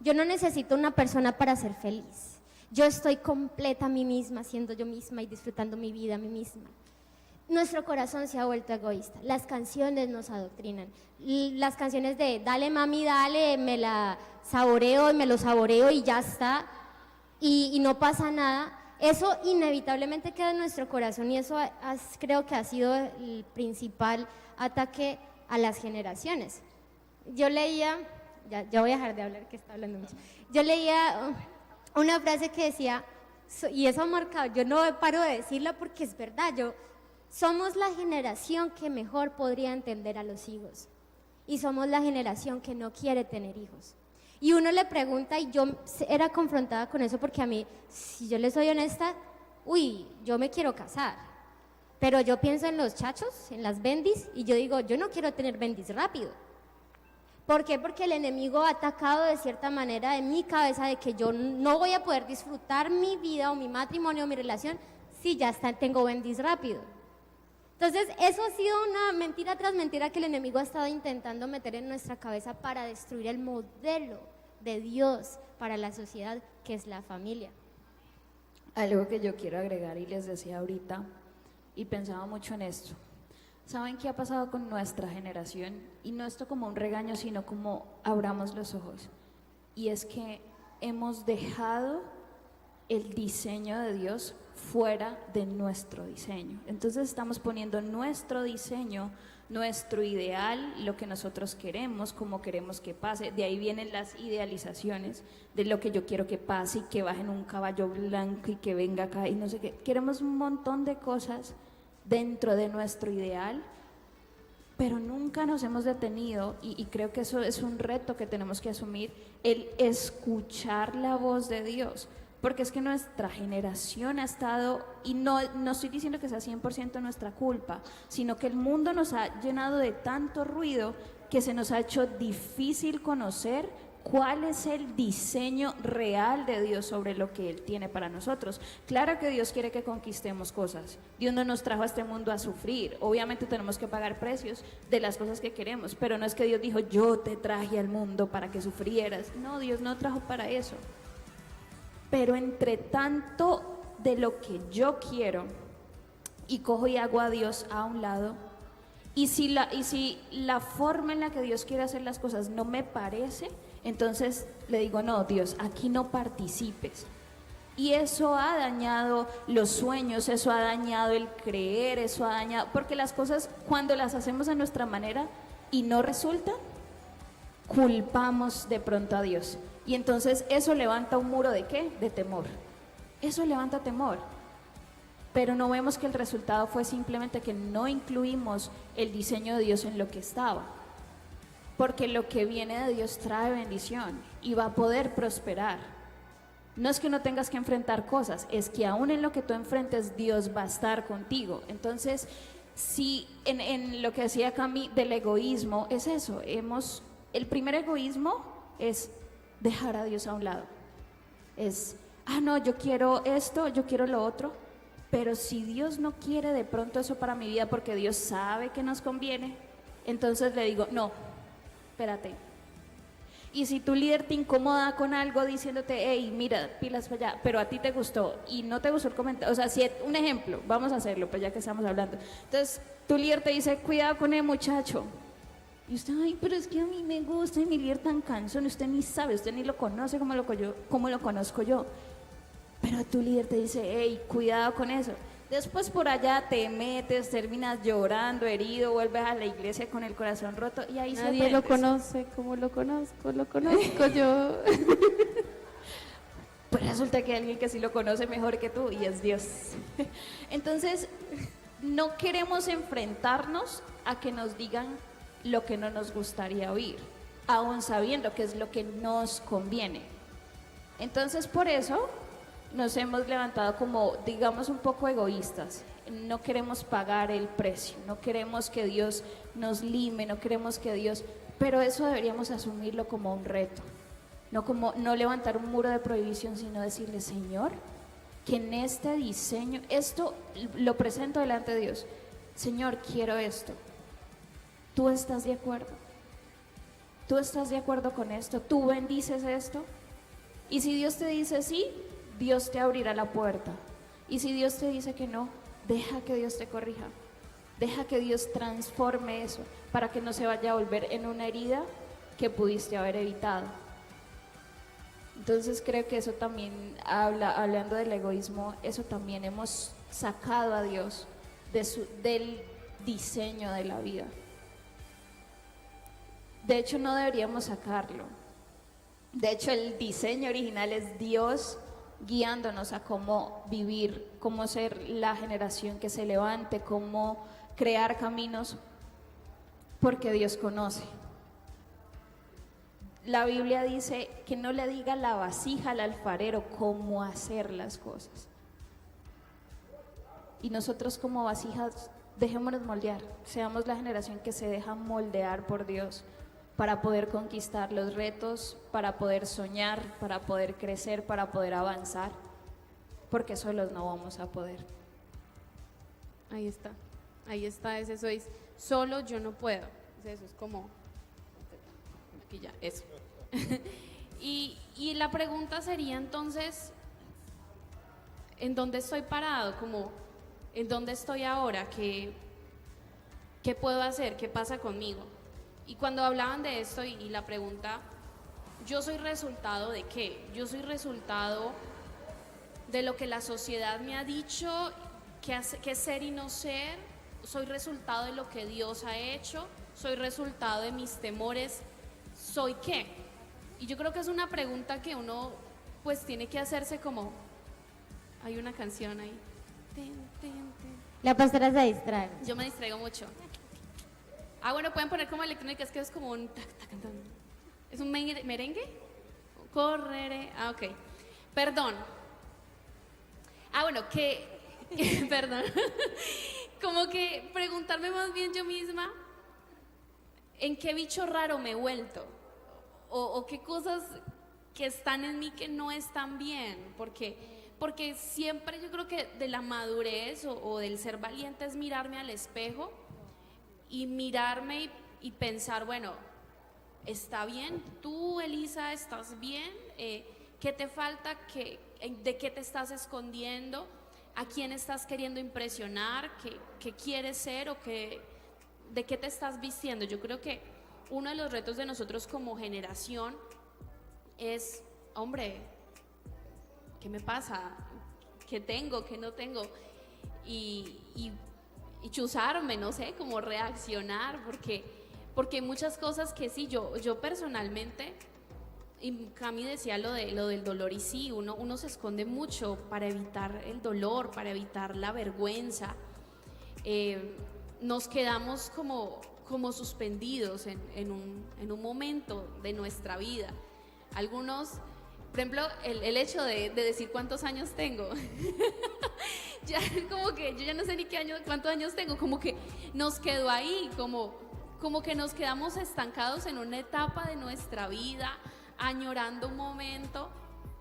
yo no necesito una persona para ser feliz. Yo estoy completa a mí misma, siendo yo misma y disfrutando mi vida a mí misma. nuestro corazón se ha vuelto egoísta. Las canciones nos adoctrinan. Las canciones de dale mami, dale, me la saboreo y me lo saboreo y ya está, y no pasa nada. Eso inevitablemente queda en nuestro corazón y eso creo que ha sido el principal ataque a las generaciones. Yo leía, ya voy a dejar de hablar que está hablando mucho. Yo leía una frase que decía, y eso ha marcado, yo no paro de decirla porque es verdad, somos la generación que mejor podría entender a los hijos y somos la generación que no quiere tener hijos. Y uno le pregunta, y yo era confrontada con eso porque a mí, si yo le soy honesta, yo me quiero casar, pero yo pienso en los chachos, en las bendis, y yo digo, yo no quiero tener bendis rápido. ¿Por qué? Porque el enemigo ha atacado de cierta manera en mi cabeza de que yo no voy a poder disfrutar mi vida o mi matrimonio o mi relación si ya tengo bendis rápido. Entonces, eso ha sido una mentira tras mentira que el enemigo ha estado intentando meter en nuestra cabeza para destruir el modelo de Dios para la sociedad, que es la familia. Algo que yo quiero agregar y les decía ahorita, y pensaba mucho en esto. ¿Saben qué ha pasado con nuestra generación? Y no esto como un regaño, sino como abramos los ojos. Y es que hemos dejado el diseño de Dios fuera de nuestro diseño. Entonces estamos poniendo nuestro diseño, nuestro ideal, lo que nosotros queremos, como queremos que pase. De ahí vienen las idealizaciones de lo que yo quiero que pase y que baje en un caballo blanco y que venga acá y no sé qué. Queremos un montón de cosas dentro de nuestro ideal, pero nunca nos hemos detenido, y creo que eso es un reto que tenemos que asumir, el escuchar la voz de Dios. Porque es que nuestra generación ha estado, y no estoy diciendo que sea 100% nuestra culpa, sino que el mundo nos ha llenado de tanto ruido que se nos ha hecho difícil conocer cuál es el diseño real de Dios sobre lo que Él tiene para nosotros. Claro que Dios quiere que conquistemos cosas. Dios no nos trajo a este mundo a sufrir. Obviamente tenemos que pagar precios de las cosas que queremos, pero no es que Dios dijo, yo te traje al mundo para que sufrieras. No, Dios no trajo para eso. Pero entre tanto de lo que yo quiero y cojo y hago a Dios a un lado, y si la forma en la que Dios quiere hacer las cosas no me parece, entonces le digo, no, Dios, aquí no participes. Y eso ha dañado los sueños, eso ha dañado el creer, eso ha dañado, porque las cosas cuando las hacemos a nuestra manera y no resultan, culpamos de pronto a Dios. Y entonces eso levanta un muro ¿de qué? De temor. Eso levanta temor. Pero no vemos que el resultado fue simplemente que no incluimos el diseño de Dios en lo que estaba. Porque lo que viene de Dios trae bendición y va a poder prosperar. No es que no tengas que enfrentar cosas, es que aún en lo que tú enfrentes, Dios va a estar contigo. Entonces, si en lo que decía Cami del egoísmo, es eso. El primer egoísmo es dejar a Dios a un lado. Es, no, yo quiero esto, yo quiero lo otro, pero si Dios no quiere de pronto eso para mi vida porque Dios sabe que nos conviene, entonces le digo, no, espérate. Y si tu líder te incomoda con algo diciéndote, hey, mira, pilas para allá, pero a ti te gustó y no te gustó el comentario, o sea, si un ejemplo, vamos a hacerlo, pues ya que estamos hablando. Entonces, tu líder te dice, cuidado con el muchacho. Y usted, ay, pero es que a mí me gusta y mi líder tan cansón, usted ni sabe, usted ni lo conoce como lo conozco yo. Pero tu líder te dice, hey, cuidado con eso. Después por allá te metes, terminas llorando, herido, vuelves a la iglesia con el corazón roto y ahí nadie lo conoce como lo conozco yo. Pues resulta que hay alguien que sí lo conoce mejor que tú y es Dios. Entonces, no queremos enfrentarnos a que nos digan lo que no nos gustaría oír, aún sabiendo que es lo que nos conviene. Entonces, por eso nos hemos levantado como, digamos, un poco egoístas. No queremos pagar el precio, no queremos que Dios nos lime, no queremos que Dios, pero eso deberíamos asumirlo como un reto, no levantar un muro de prohibición, sino decirle, Señor, que en este diseño, esto lo presento delante de Dios. Señor, quiero esto. ¿Tú estás de acuerdo? ¿Tú estás de acuerdo con esto? ¿Tú bendices esto? Y si Dios te dice sí, Dios te abrirá la puerta. Y si Dios te dice que no, deja que Dios te corrija. Deja que Dios transforme eso para que no se vaya a volver en una herida que pudiste haber evitado. Entonces creo que eso también, hablando del egoísmo, eso también hemos sacado a Dios del diseño de la vida. De hecho, no deberíamos sacarlo. De hecho, el diseño original es Dios guiándonos a cómo vivir, cómo ser la generación que se levante, cómo crear caminos, porque Dios conoce. La Biblia dice que no le diga la vasija al alfarero cómo hacer las cosas. Y nosotros como vasijas, dejémonos moldear, seamos la generación que se deja moldear por Dios para poder conquistar los retos, para poder soñar, para poder crecer, para poder avanzar, porque solos no vamos a poder. Ahí está, ese sois, solo yo no puedo. Eso es como, aquí ya, eso. y la pregunta sería entonces, ¿en dónde estoy parado? Como, ¿en dónde estoy ahora? ¿Qué puedo hacer? ¿Qué pasa conmigo? Y cuando hablaban de esto y la pregunta, ¿yo soy resultado de qué? Yo soy resultado de lo que la sociedad me ha dicho que ser y no ser. Soy resultado de lo que Dios ha hecho. Soy resultado de mis temores. ¿Soy qué? Y yo creo que es una pregunta que uno pues tiene que hacerse como, hay una canción ahí. La pastora se distrae. Yo me distraigo mucho. Bueno, pueden poner como electrónica, es que es como un ¿es un merengue? Correré. Ok. Perdón. Bueno, perdón. Como que preguntarme más bien yo misma, ¿en qué bicho raro me he vuelto? O qué cosas que están en mí que no están bien, porque siempre yo creo que de la madurez o del ser valiente es mirarme al espejo y mirarme y pensar, bueno, ¿está bien? ¿Tú, Elisa, estás bien? ¿Qué te falta? ¿De qué te estás escondiendo? ¿A quién estás queriendo impresionar? ¿Qué quieres ser? ¿De qué te estás vistiendo? Yo creo que uno de los retos de nosotros como generación es, hombre, ¿qué me pasa? ¿Qué tengo? ¿Qué no tengo? Y chuzarme, no sé, como reaccionar, porque hay muchas cosas que sí, yo personalmente, y Cami decía lo del dolor, y sí, uno se esconde mucho para evitar el dolor, para evitar la vergüenza. Nos quedamos como suspendidos en un momento de nuestra vida. Algunos, por ejemplo, el hecho de decir cuántos años tengo, ya como que yo ya no sé ni cuántos años tengo, como que nos quedó ahí, como que nos quedamos estancados en una etapa de nuestra vida, añorando un momento.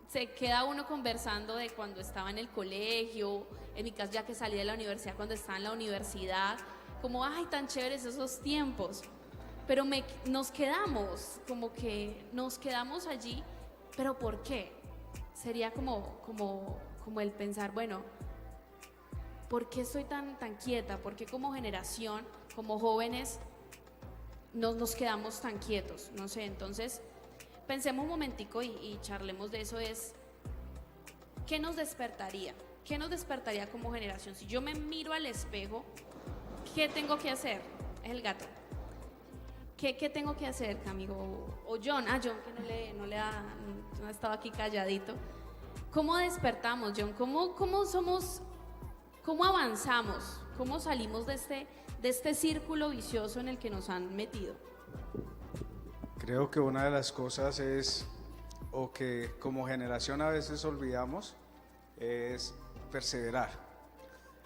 Se queda uno conversando de cuando estaba en el colegio, en mi caso ya que salí de la universidad, cuando estaba en la universidad, como ay, tan chéveres esos tiempos, pero nos quedamos, como que nos quedamos allí, pero ¿por qué? Sería como el pensar, bueno, ¿por qué estoy tan quieta? ¿Por qué como generación, como jóvenes, nos quedamos tan quietos? No sé, entonces pensemos un momentico y charlemos de eso. Es, ¿qué nos despertaría? ¿Qué nos despertaría como generación? Si yo me miro al espejo, ¿qué tengo que hacer? Es el gato. ¿Qué tengo que hacer, amigo? O John, John que no ha estado aquí calladito. ¿Cómo despertamos, John? ¿Cómo somos? ¿Cómo avanzamos? ¿Cómo salimos de este círculo vicioso en el que nos han metido? Creo que una de las cosas es, o que como generación a veces olvidamos, es perseverar.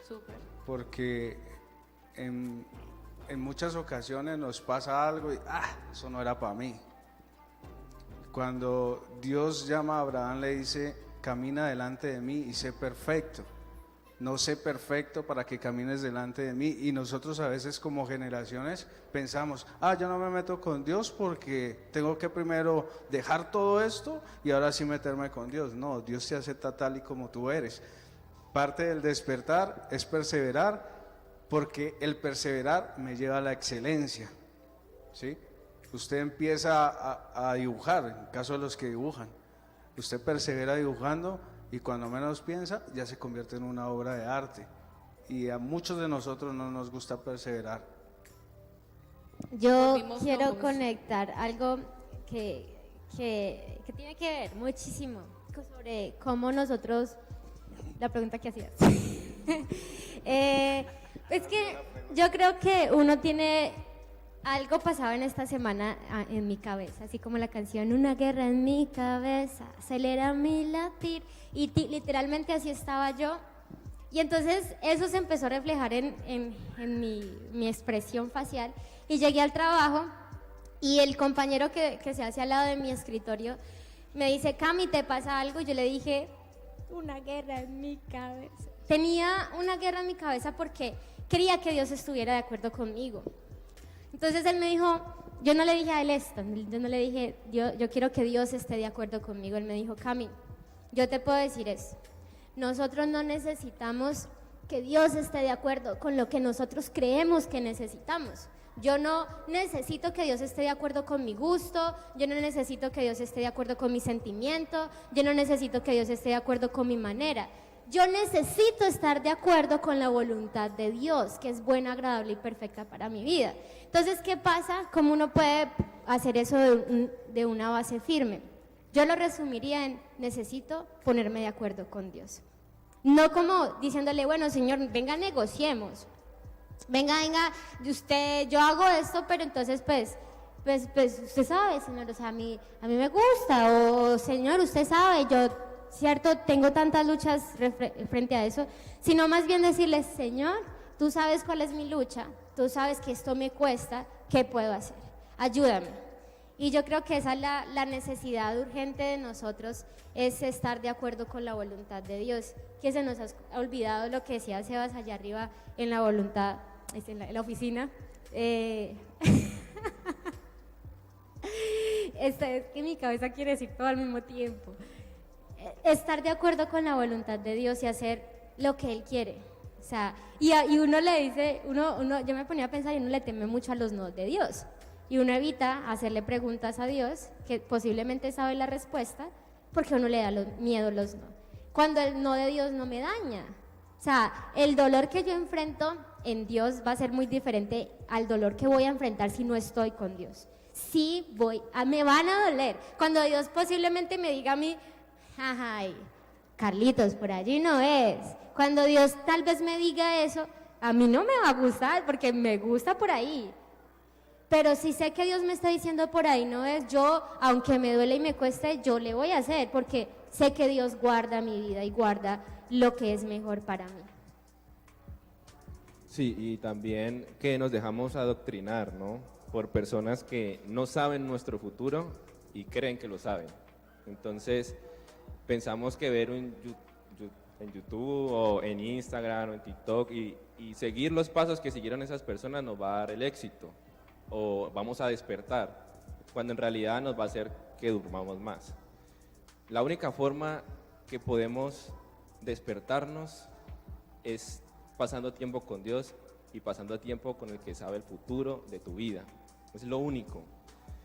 Súper. Porque en muchas ocasiones nos pasa algo y eso no era para mí. Cuando Dios llama a Abraham, le dice, camina delante de mí y sé perfecto. No sé perfecto para que camines delante de mí. Y nosotros a veces como generaciones pensamos, yo no me meto con Dios porque tengo que primero dejar todo esto y ahora sí meterme con Dios. No, Dios te acepta tal y como tú eres. Parte del despertar es perseverar, porque el perseverar me lleva a la excelencia, ¿sí? Usted empieza a dibujar, en el caso de los que dibujan, usted persevera dibujando y cuando menos piensa ya se convierte en una obra de arte, y a muchos de nosotros no nos gusta perseverar. Yo Volvimos quiero locos. conectar algo que tiene que ver muchísimo sobre cómo nosotros, la pregunta que hacías. Es que yo creo que uno tiene algo pasado en esta semana en mi cabeza, así como la canción Una guerra en mi cabeza, acelera mi latir, y literalmente así estaba yo. Y entonces eso se empezó a reflejar en mi expresión facial, y llegué al trabajo y el compañero que se hace al lado de mi escritorio me dice, Cami, ¿te pasa algo? Y yo le dije, una guerra en mi cabeza. Tenía una guerra en mi cabeza porque quería que Dios estuviera de acuerdo conmigo. Entonces él me dijo, yo no le dije a él esto, yo no le dije, yo quiero que Dios esté de acuerdo conmigo. Él me dijo, Cami, yo te puedo decir eso. Nosotros no necesitamos que Dios esté de acuerdo con lo que nosotros creemos que necesitamos. Yo no necesito que Dios esté de acuerdo con mi gusto, yo no necesito que Dios esté de acuerdo con mi sentimiento, yo no necesito que Dios esté de acuerdo con mi manera. Yo necesito estar de acuerdo con la voluntad de Dios, que es buena, agradable y perfecta para mi vida. Entonces, ¿qué pasa? ¿Cómo uno puede hacer eso de una base firme? Yo lo resumiría en, necesito ponerme de acuerdo con Dios. No como diciéndole, bueno, Señor, venga, negociemos. Venga, yo hago esto, pero entonces pues usted sabe, Señor, o sea, a mí me gusta, o Señor, usted sabe, yo, cierto, tengo tantas luchas frente a eso, sino más bien decirle, Señor, tú sabes cuál es mi lucha, tú sabes que esto me cuesta, ¿qué puedo hacer? Ayúdame. Y yo creo que esa es la necesidad urgente de nosotros, es estar de acuerdo con la voluntad de Dios, que se nos ha olvidado lo que decía Sebas allá arriba en la voluntad, en la oficina. Es que mi cabeza quiere decir todo al mismo tiempo. Estar de acuerdo con la voluntad de Dios y hacer lo que Él quiere. O sea, y uno le dice, yo me ponía a pensar y uno le teme mucho a los no de Dios. Y uno evita hacerle preguntas a Dios, que posiblemente sabe la respuesta, porque uno le da miedo los no. Cuando el no de Dios no me daña. O sea, el dolor que yo enfrento en Dios va a ser muy diferente al dolor que voy a enfrentar si no estoy con Dios. Sí me van a doler. Cuando Dios posiblemente me diga a mí, ay, Carlitos, por allí no es. Cuando Dios tal vez me diga eso, a mí no me va a gustar porque me gusta por ahí. Pero si sé que Dios me está diciendo por ahí no es, yo, aunque me duele y me cueste, yo le voy a hacer porque sé que Dios guarda mi vida y guarda lo que es mejor para mí. Sí, y también que nos dejamos adoctrinar, ¿no? Por personas que no saben nuestro futuro y creen que lo saben. Entonces, pensamos que ver en YouTube o en Instagram o en TikTok y seguir los pasos que siguieron esas personas nos va a dar el éxito o vamos a despertar, cuando en realidad nos va a hacer que durmamos más. La única forma que podemos despertarnos es pasando tiempo con Dios y pasando tiempo con el que sabe el futuro de tu vida. Es lo único.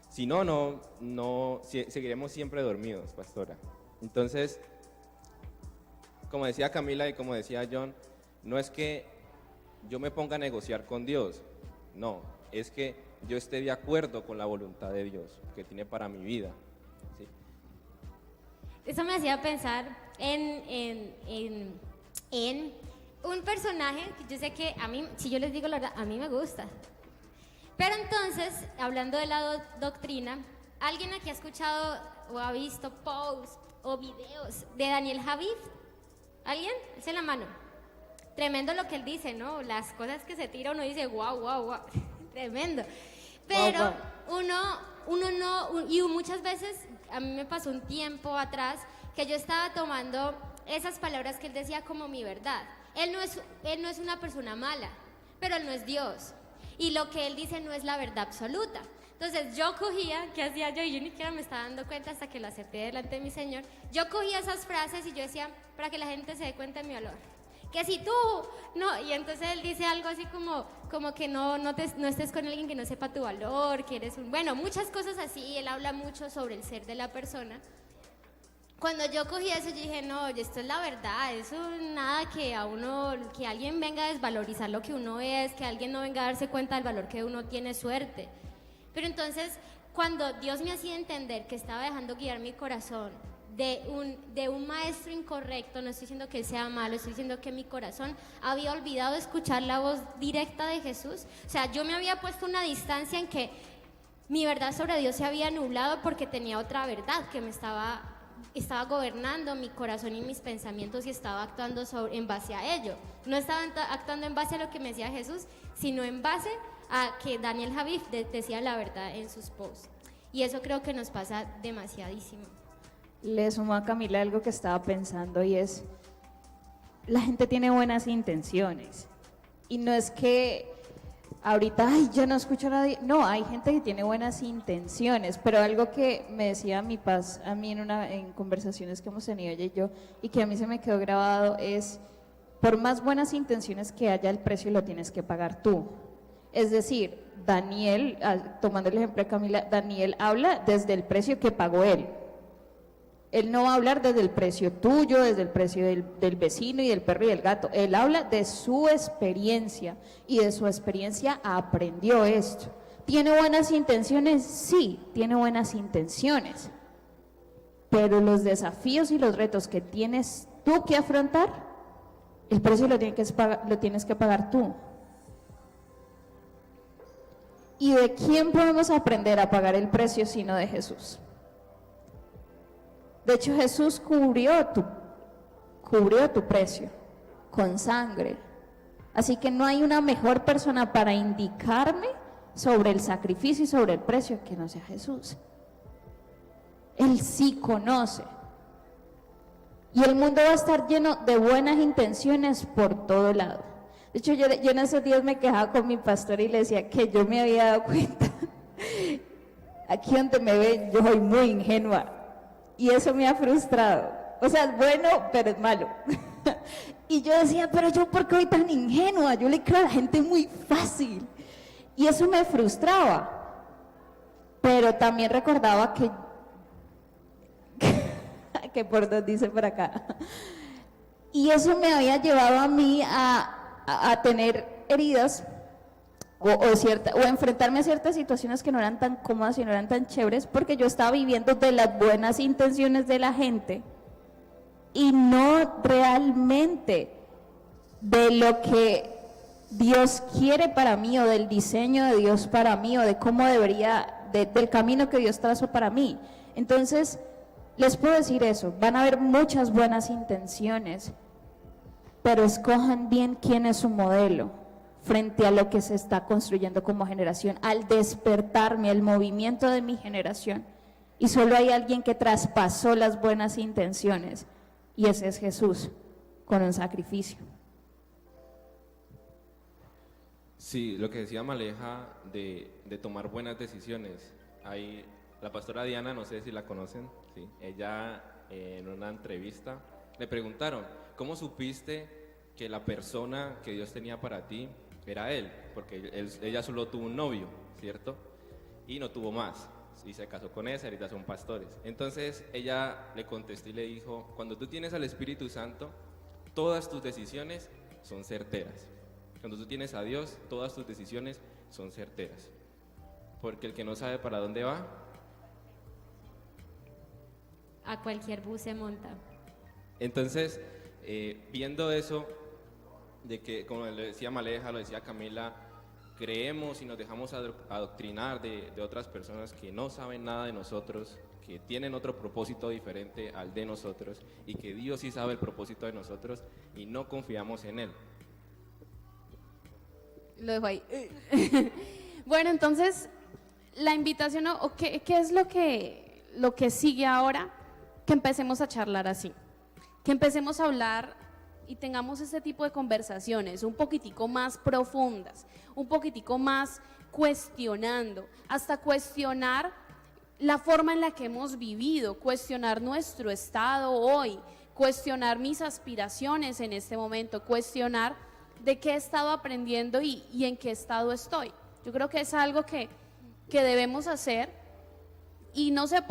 Si no, seguiremos siempre dormidos, pastora. Entonces, como decía Camila y como decía John, no es que yo me ponga a negociar con Dios, no, es que yo esté de acuerdo con la voluntad de Dios que tiene para mi vida. ¿Sí? Eso me hacía pensar en un personaje que yo sé que a mí, si yo les digo la verdad, a mí me gusta. Pero entonces, hablando de la doctrina, ¿alguien aquí ha escuchado o ha visto posts o videos de Daniel Javid? ¿Alguien? Alce la mano. Tremendo lo que él dice, ¿no? Las cosas que se tira uno dice, wow, wow, wow, tremendo. Pero uno no, y muchas veces, a mí me pasó un tiempo atrás que yo estaba tomando esas palabras que él decía como mi verdad. Él no es una persona mala, pero él no es Dios. Y lo que él dice no es la verdad absoluta. Entonces yo cogía, ¿qué hacía yo? Y yo ni siquiera me estaba dando cuenta hasta que lo acepté delante de mi Señor. Yo cogía esas frases y yo decía, para que la gente se dé cuenta de mi valor. que si tú, no, y entonces él dice algo así como que no estés con alguien que no sepa tu valor, que eres bueno, muchas cosas así, él habla mucho sobre el ser de la persona. Cuando yo cogí eso, yo dije, no, esto es la verdad, eso nada que que alguien venga a desvalorizar lo que uno es, que alguien no venga a darse cuenta del valor que uno tiene, suerte. Pero entonces, cuando Dios me hacía entender que estaba dejando guiar mi corazón de un maestro incorrecto, no estoy diciendo que él sea malo, estoy diciendo que mi corazón había olvidado escuchar la voz directa de Jesús. O sea, yo me había puesto una distancia en que mi verdad sobre Dios se había nublado porque tenía otra verdad que me estaba gobernando mi corazón y mis pensamientos y estaba actuando en base a ello. No estaba actuando en base a lo que me decía Jesús, sino en base a que Daniel Javif decía la verdad en sus posts. Y eso creo que nos pasa demasiadísimo. Le sumo a Camila algo que estaba pensando y es, la gente tiene buenas intenciones y no es que ahorita, ay, yo no escucho a nadie, no, hay gente que tiene buenas intenciones, pero algo que me decía mi paz a mí en conversaciones que hemos tenido ella y yo y que a mí se me quedó grabado es, por más buenas intenciones que haya, el precio lo tienes que pagar tú. Es decir, Daniel, tomando el ejemplo de Camila, Daniel habla desde el precio que pagó él. Él no va a hablar desde el precio tuyo, desde el precio del vecino y del perro y del gato. Él habla de su experiencia y de su experiencia aprendió esto. ¿Tiene buenas intenciones? Sí, tiene buenas intenciones. Pero los desafíos y los retos que tienes tú que afrontar, el precio lo tienes que pagar tú. ¿Y de quién podemos aprender a pagar el precio sino de Jesús? De hecho, Jesús cubrió tu precio con sangre. Así que no hay una mejor persona para indicarme sobre el sacrificio y sobre el precio que no sea Jesús. Él sí conoce. Y el mundo va a estar lleno de buenas intenciones por todo lado. De hecho, yo en esos días me quejaba con mi pastor y le decía que yo me había dado cuenta. Aquí donde me ven, yo soy muy ingenua. Y eso me ha frustrado. O sea, es bueno, pero es malo. Y yo decía, pero yo, ¿por qué soy tan ingenua? Yo le creo a la gente muy fácil. Y eso me frustraba. Pero también recordaba que por dos dice por acá. Y eso me había llevado a mí a tener heridas o enfrentarme a ciertas situaciones que no eran tan cómodas y no eran tan chéveres porque yo estaba viviendo de las buenas intenciones de la gente y no realmente de lo que Dios quiere para mí o del diseño de Dios para mí o de cómo del camino que Dios trazó para mí. Entonces, les puedo decir eso, van a haber muchas buenas intenciones, pero escojan bien quién es su modelo frente a lo que se está construyendo como generación, al despertarme, el movimiento de mi generación. Y solo hay alguien que traspasó las buenas intenciones, y ese es Jesús, con un sacrificio. Sí, lo que decía Maleja de tomar buenas decisiones. La pastora Diana, no sé si la conocen, ¿sí? Ella en una entrevista le preguntaron, ¿cómo supiste que la persona que Dios tenía para ti era él? Porque ella solo tuvo un novio, ¿cierto? Y no tuvo más. Y se casó con esa, ahorita son pastores. Entonces ella le contestó y le dijo, cuando tú tienes al Espíritu Santo, todas tus decisiones son certeras. Cuando tú tienes a Dios, todas tus decisiones son certeras. Porque el que no sabe para dónde va, a cualquier bus se monta. Entonces, viendo eso, de que, como le decía Maleja, lo decía Camila, creemos y nos dejamos adoctrinar de otras personas que no saben nada de nosotros, que tienen otro propósito diferente al de nosotros y que Dios sí sabe el propósito de nosotros y no confiamos en Él. Lo dejo ahí. Bueno, entonces, la invitación, ¿qué es lo que sigue ahora? Que empecemos a charlar así, que empecemos a hablar y tengamos este tipo de conversaciones un poquitico más profundas, un poquitico más cuestionando, hasta cuestionar la forma en la que hemos vivido, cuestionar nuestro estado hoy, cuestionar mis aspiraciones en este momento, cuestionar de qué he estado aprendiendo y en qué estado estoy. Yo creo que es algo que debemos hacer y no sé,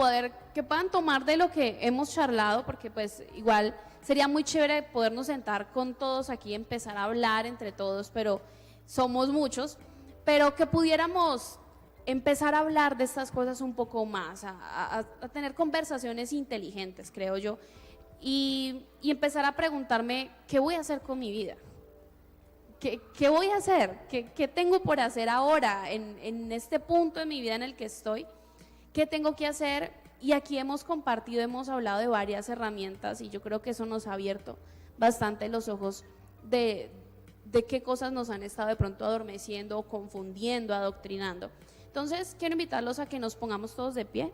que puedan tomar de lo que hemos charlado, porque pues igual sería muy chévere podernos sentar con todos aquí, empezar a hablar entre todos, pero somos muchos, pero que pudiéramos empezar a hablar de estas cosas un poco más, a tener conversaciones inteligentes, creo yo, y empezar a preguntarme, ¿qué voy a hacer con mi vida? ¿Qué voy a hacer? ¿Qué tengo por hacer ahora, en este punto de mi vida en el que estoy? ¿Qué tengo que hacer? Y aquí hemos compartido, hemos hablado de varias herramientas y yo creo que eso nos ha abierto bastante los ojos de qué cosas nos han estado de pronto adormeciendo, confundiendo, adoctrinando. Entonces, quiero invitarlos a que nos pongamos todos de pie.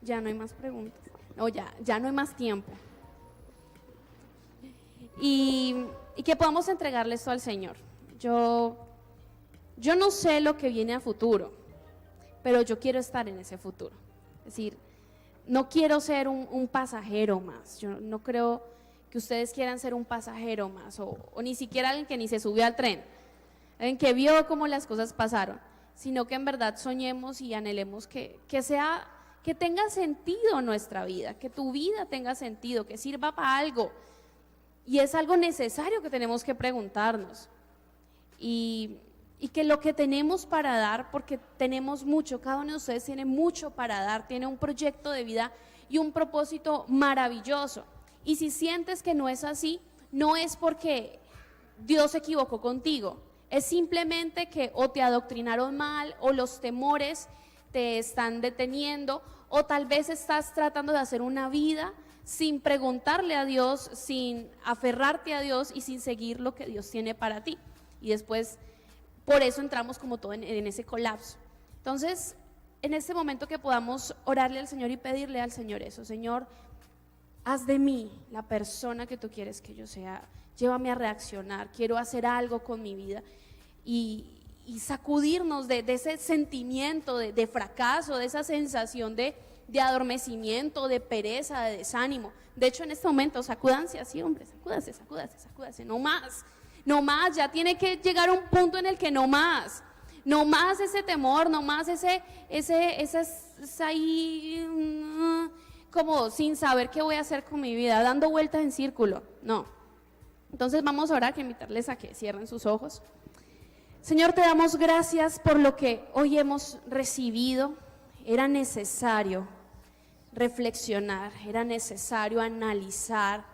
Ya no hay más preguntas. No, ya no hay más tiempo. Y que podamos entregarle esto al Señor. Yo no sé lo que viene a futuro, pero yo quiero estar en ese futuro. Es decir, no quiero ser un pasajero más. Yo no creo que ustedes quieran ser un pasajero más, o ni siquiera alguien que ni se subió al tren, alguien que vio cómo las cosas pasaron, sino que en verdad soñemos y anhelemos que tenga sentido nuestra vida, que tu vida tenga sentido, que sirva para algo. Y es algo necesario que tenemos que preguntarnos. Y que lo que tenemos para dar, porque tenemos mucho, cada uno de ustedes tiene mucho para dar, tiene un proyecto de vida y un propósito maravilloso. Y si sientes que no es así, no es porque Dios se equivocó contigo, es simplemente que o te adoctrinaron mal, o los temores te están deteniendo, o tal vez estás tratando de hacer una vida sin preguntarle a Dios, sin aferrarte a Dios y sin seguir lo que Dios tiene para ti. Y después, por eso entramos como todo en ese colapso. Entonces, en este momento que podamos orarle al Señor y pedirle al Señor eso: Señor, haz de mí la persona que tú quieres que yo sea, llévame a reaccionar, quiero hacer algo con mi vida, y sacudirnos de ese sentimiento de fracaso, de esa sensación de adormecimiento, de pereza, de desánimo. De hecho, en este momento, sacúdanse así, hombre, sacúdase, no más, ya tiene que llegar a un punto en el que no más ese temor, no más ese ahí como sin saber qué voy a hacer con mi vida, dando vueltas en círculo, no. Entonces vamos a orar, que invitarles a que cierren sus ojos. Señor, te damos gracias por lo que hoy hemos recibido. Era necesario reflexionar, era necesario analizar,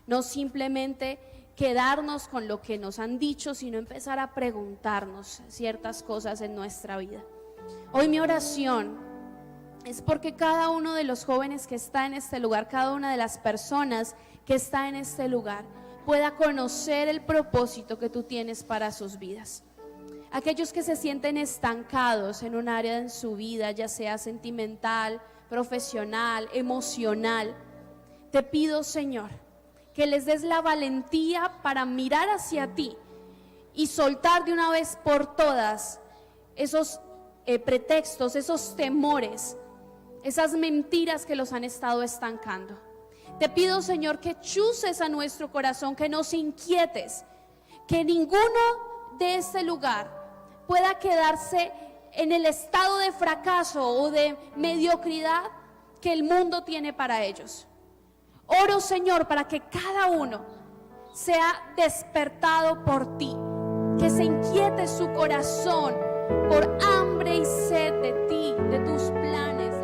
no simplemente quedarnos con lo que nos han dicho, sino empezar a preguntarnos ciertas cosas en nuestra vida. Hoy mi oración es porque cada uno de los jóvenes que está en este lugar, cada una de las personas que está en este lugar, pueda conocer el propósito que tú tienes para sus vidas. Aquellos que se sienten estancados en un área en su vida, ya sea sentimental, profesional, emocional, te pido, Señor, que les des la valentía para mirar hacia ti y soltar de una vez por todas esos pretextos, esos temores, esas mentiras que los han estado estancando. Te pido, Señor, que chuces a nuestro corazón, que nos inquietes, que ninguno de este lugar pueda quedarse en el estado de fracaso o de mediocridad que el mundo tiene para ellos. Oro, Señor, para que cada uno sea despertado por ti, que se inquiete su corazón por hambre y sed de ti, de tus planes,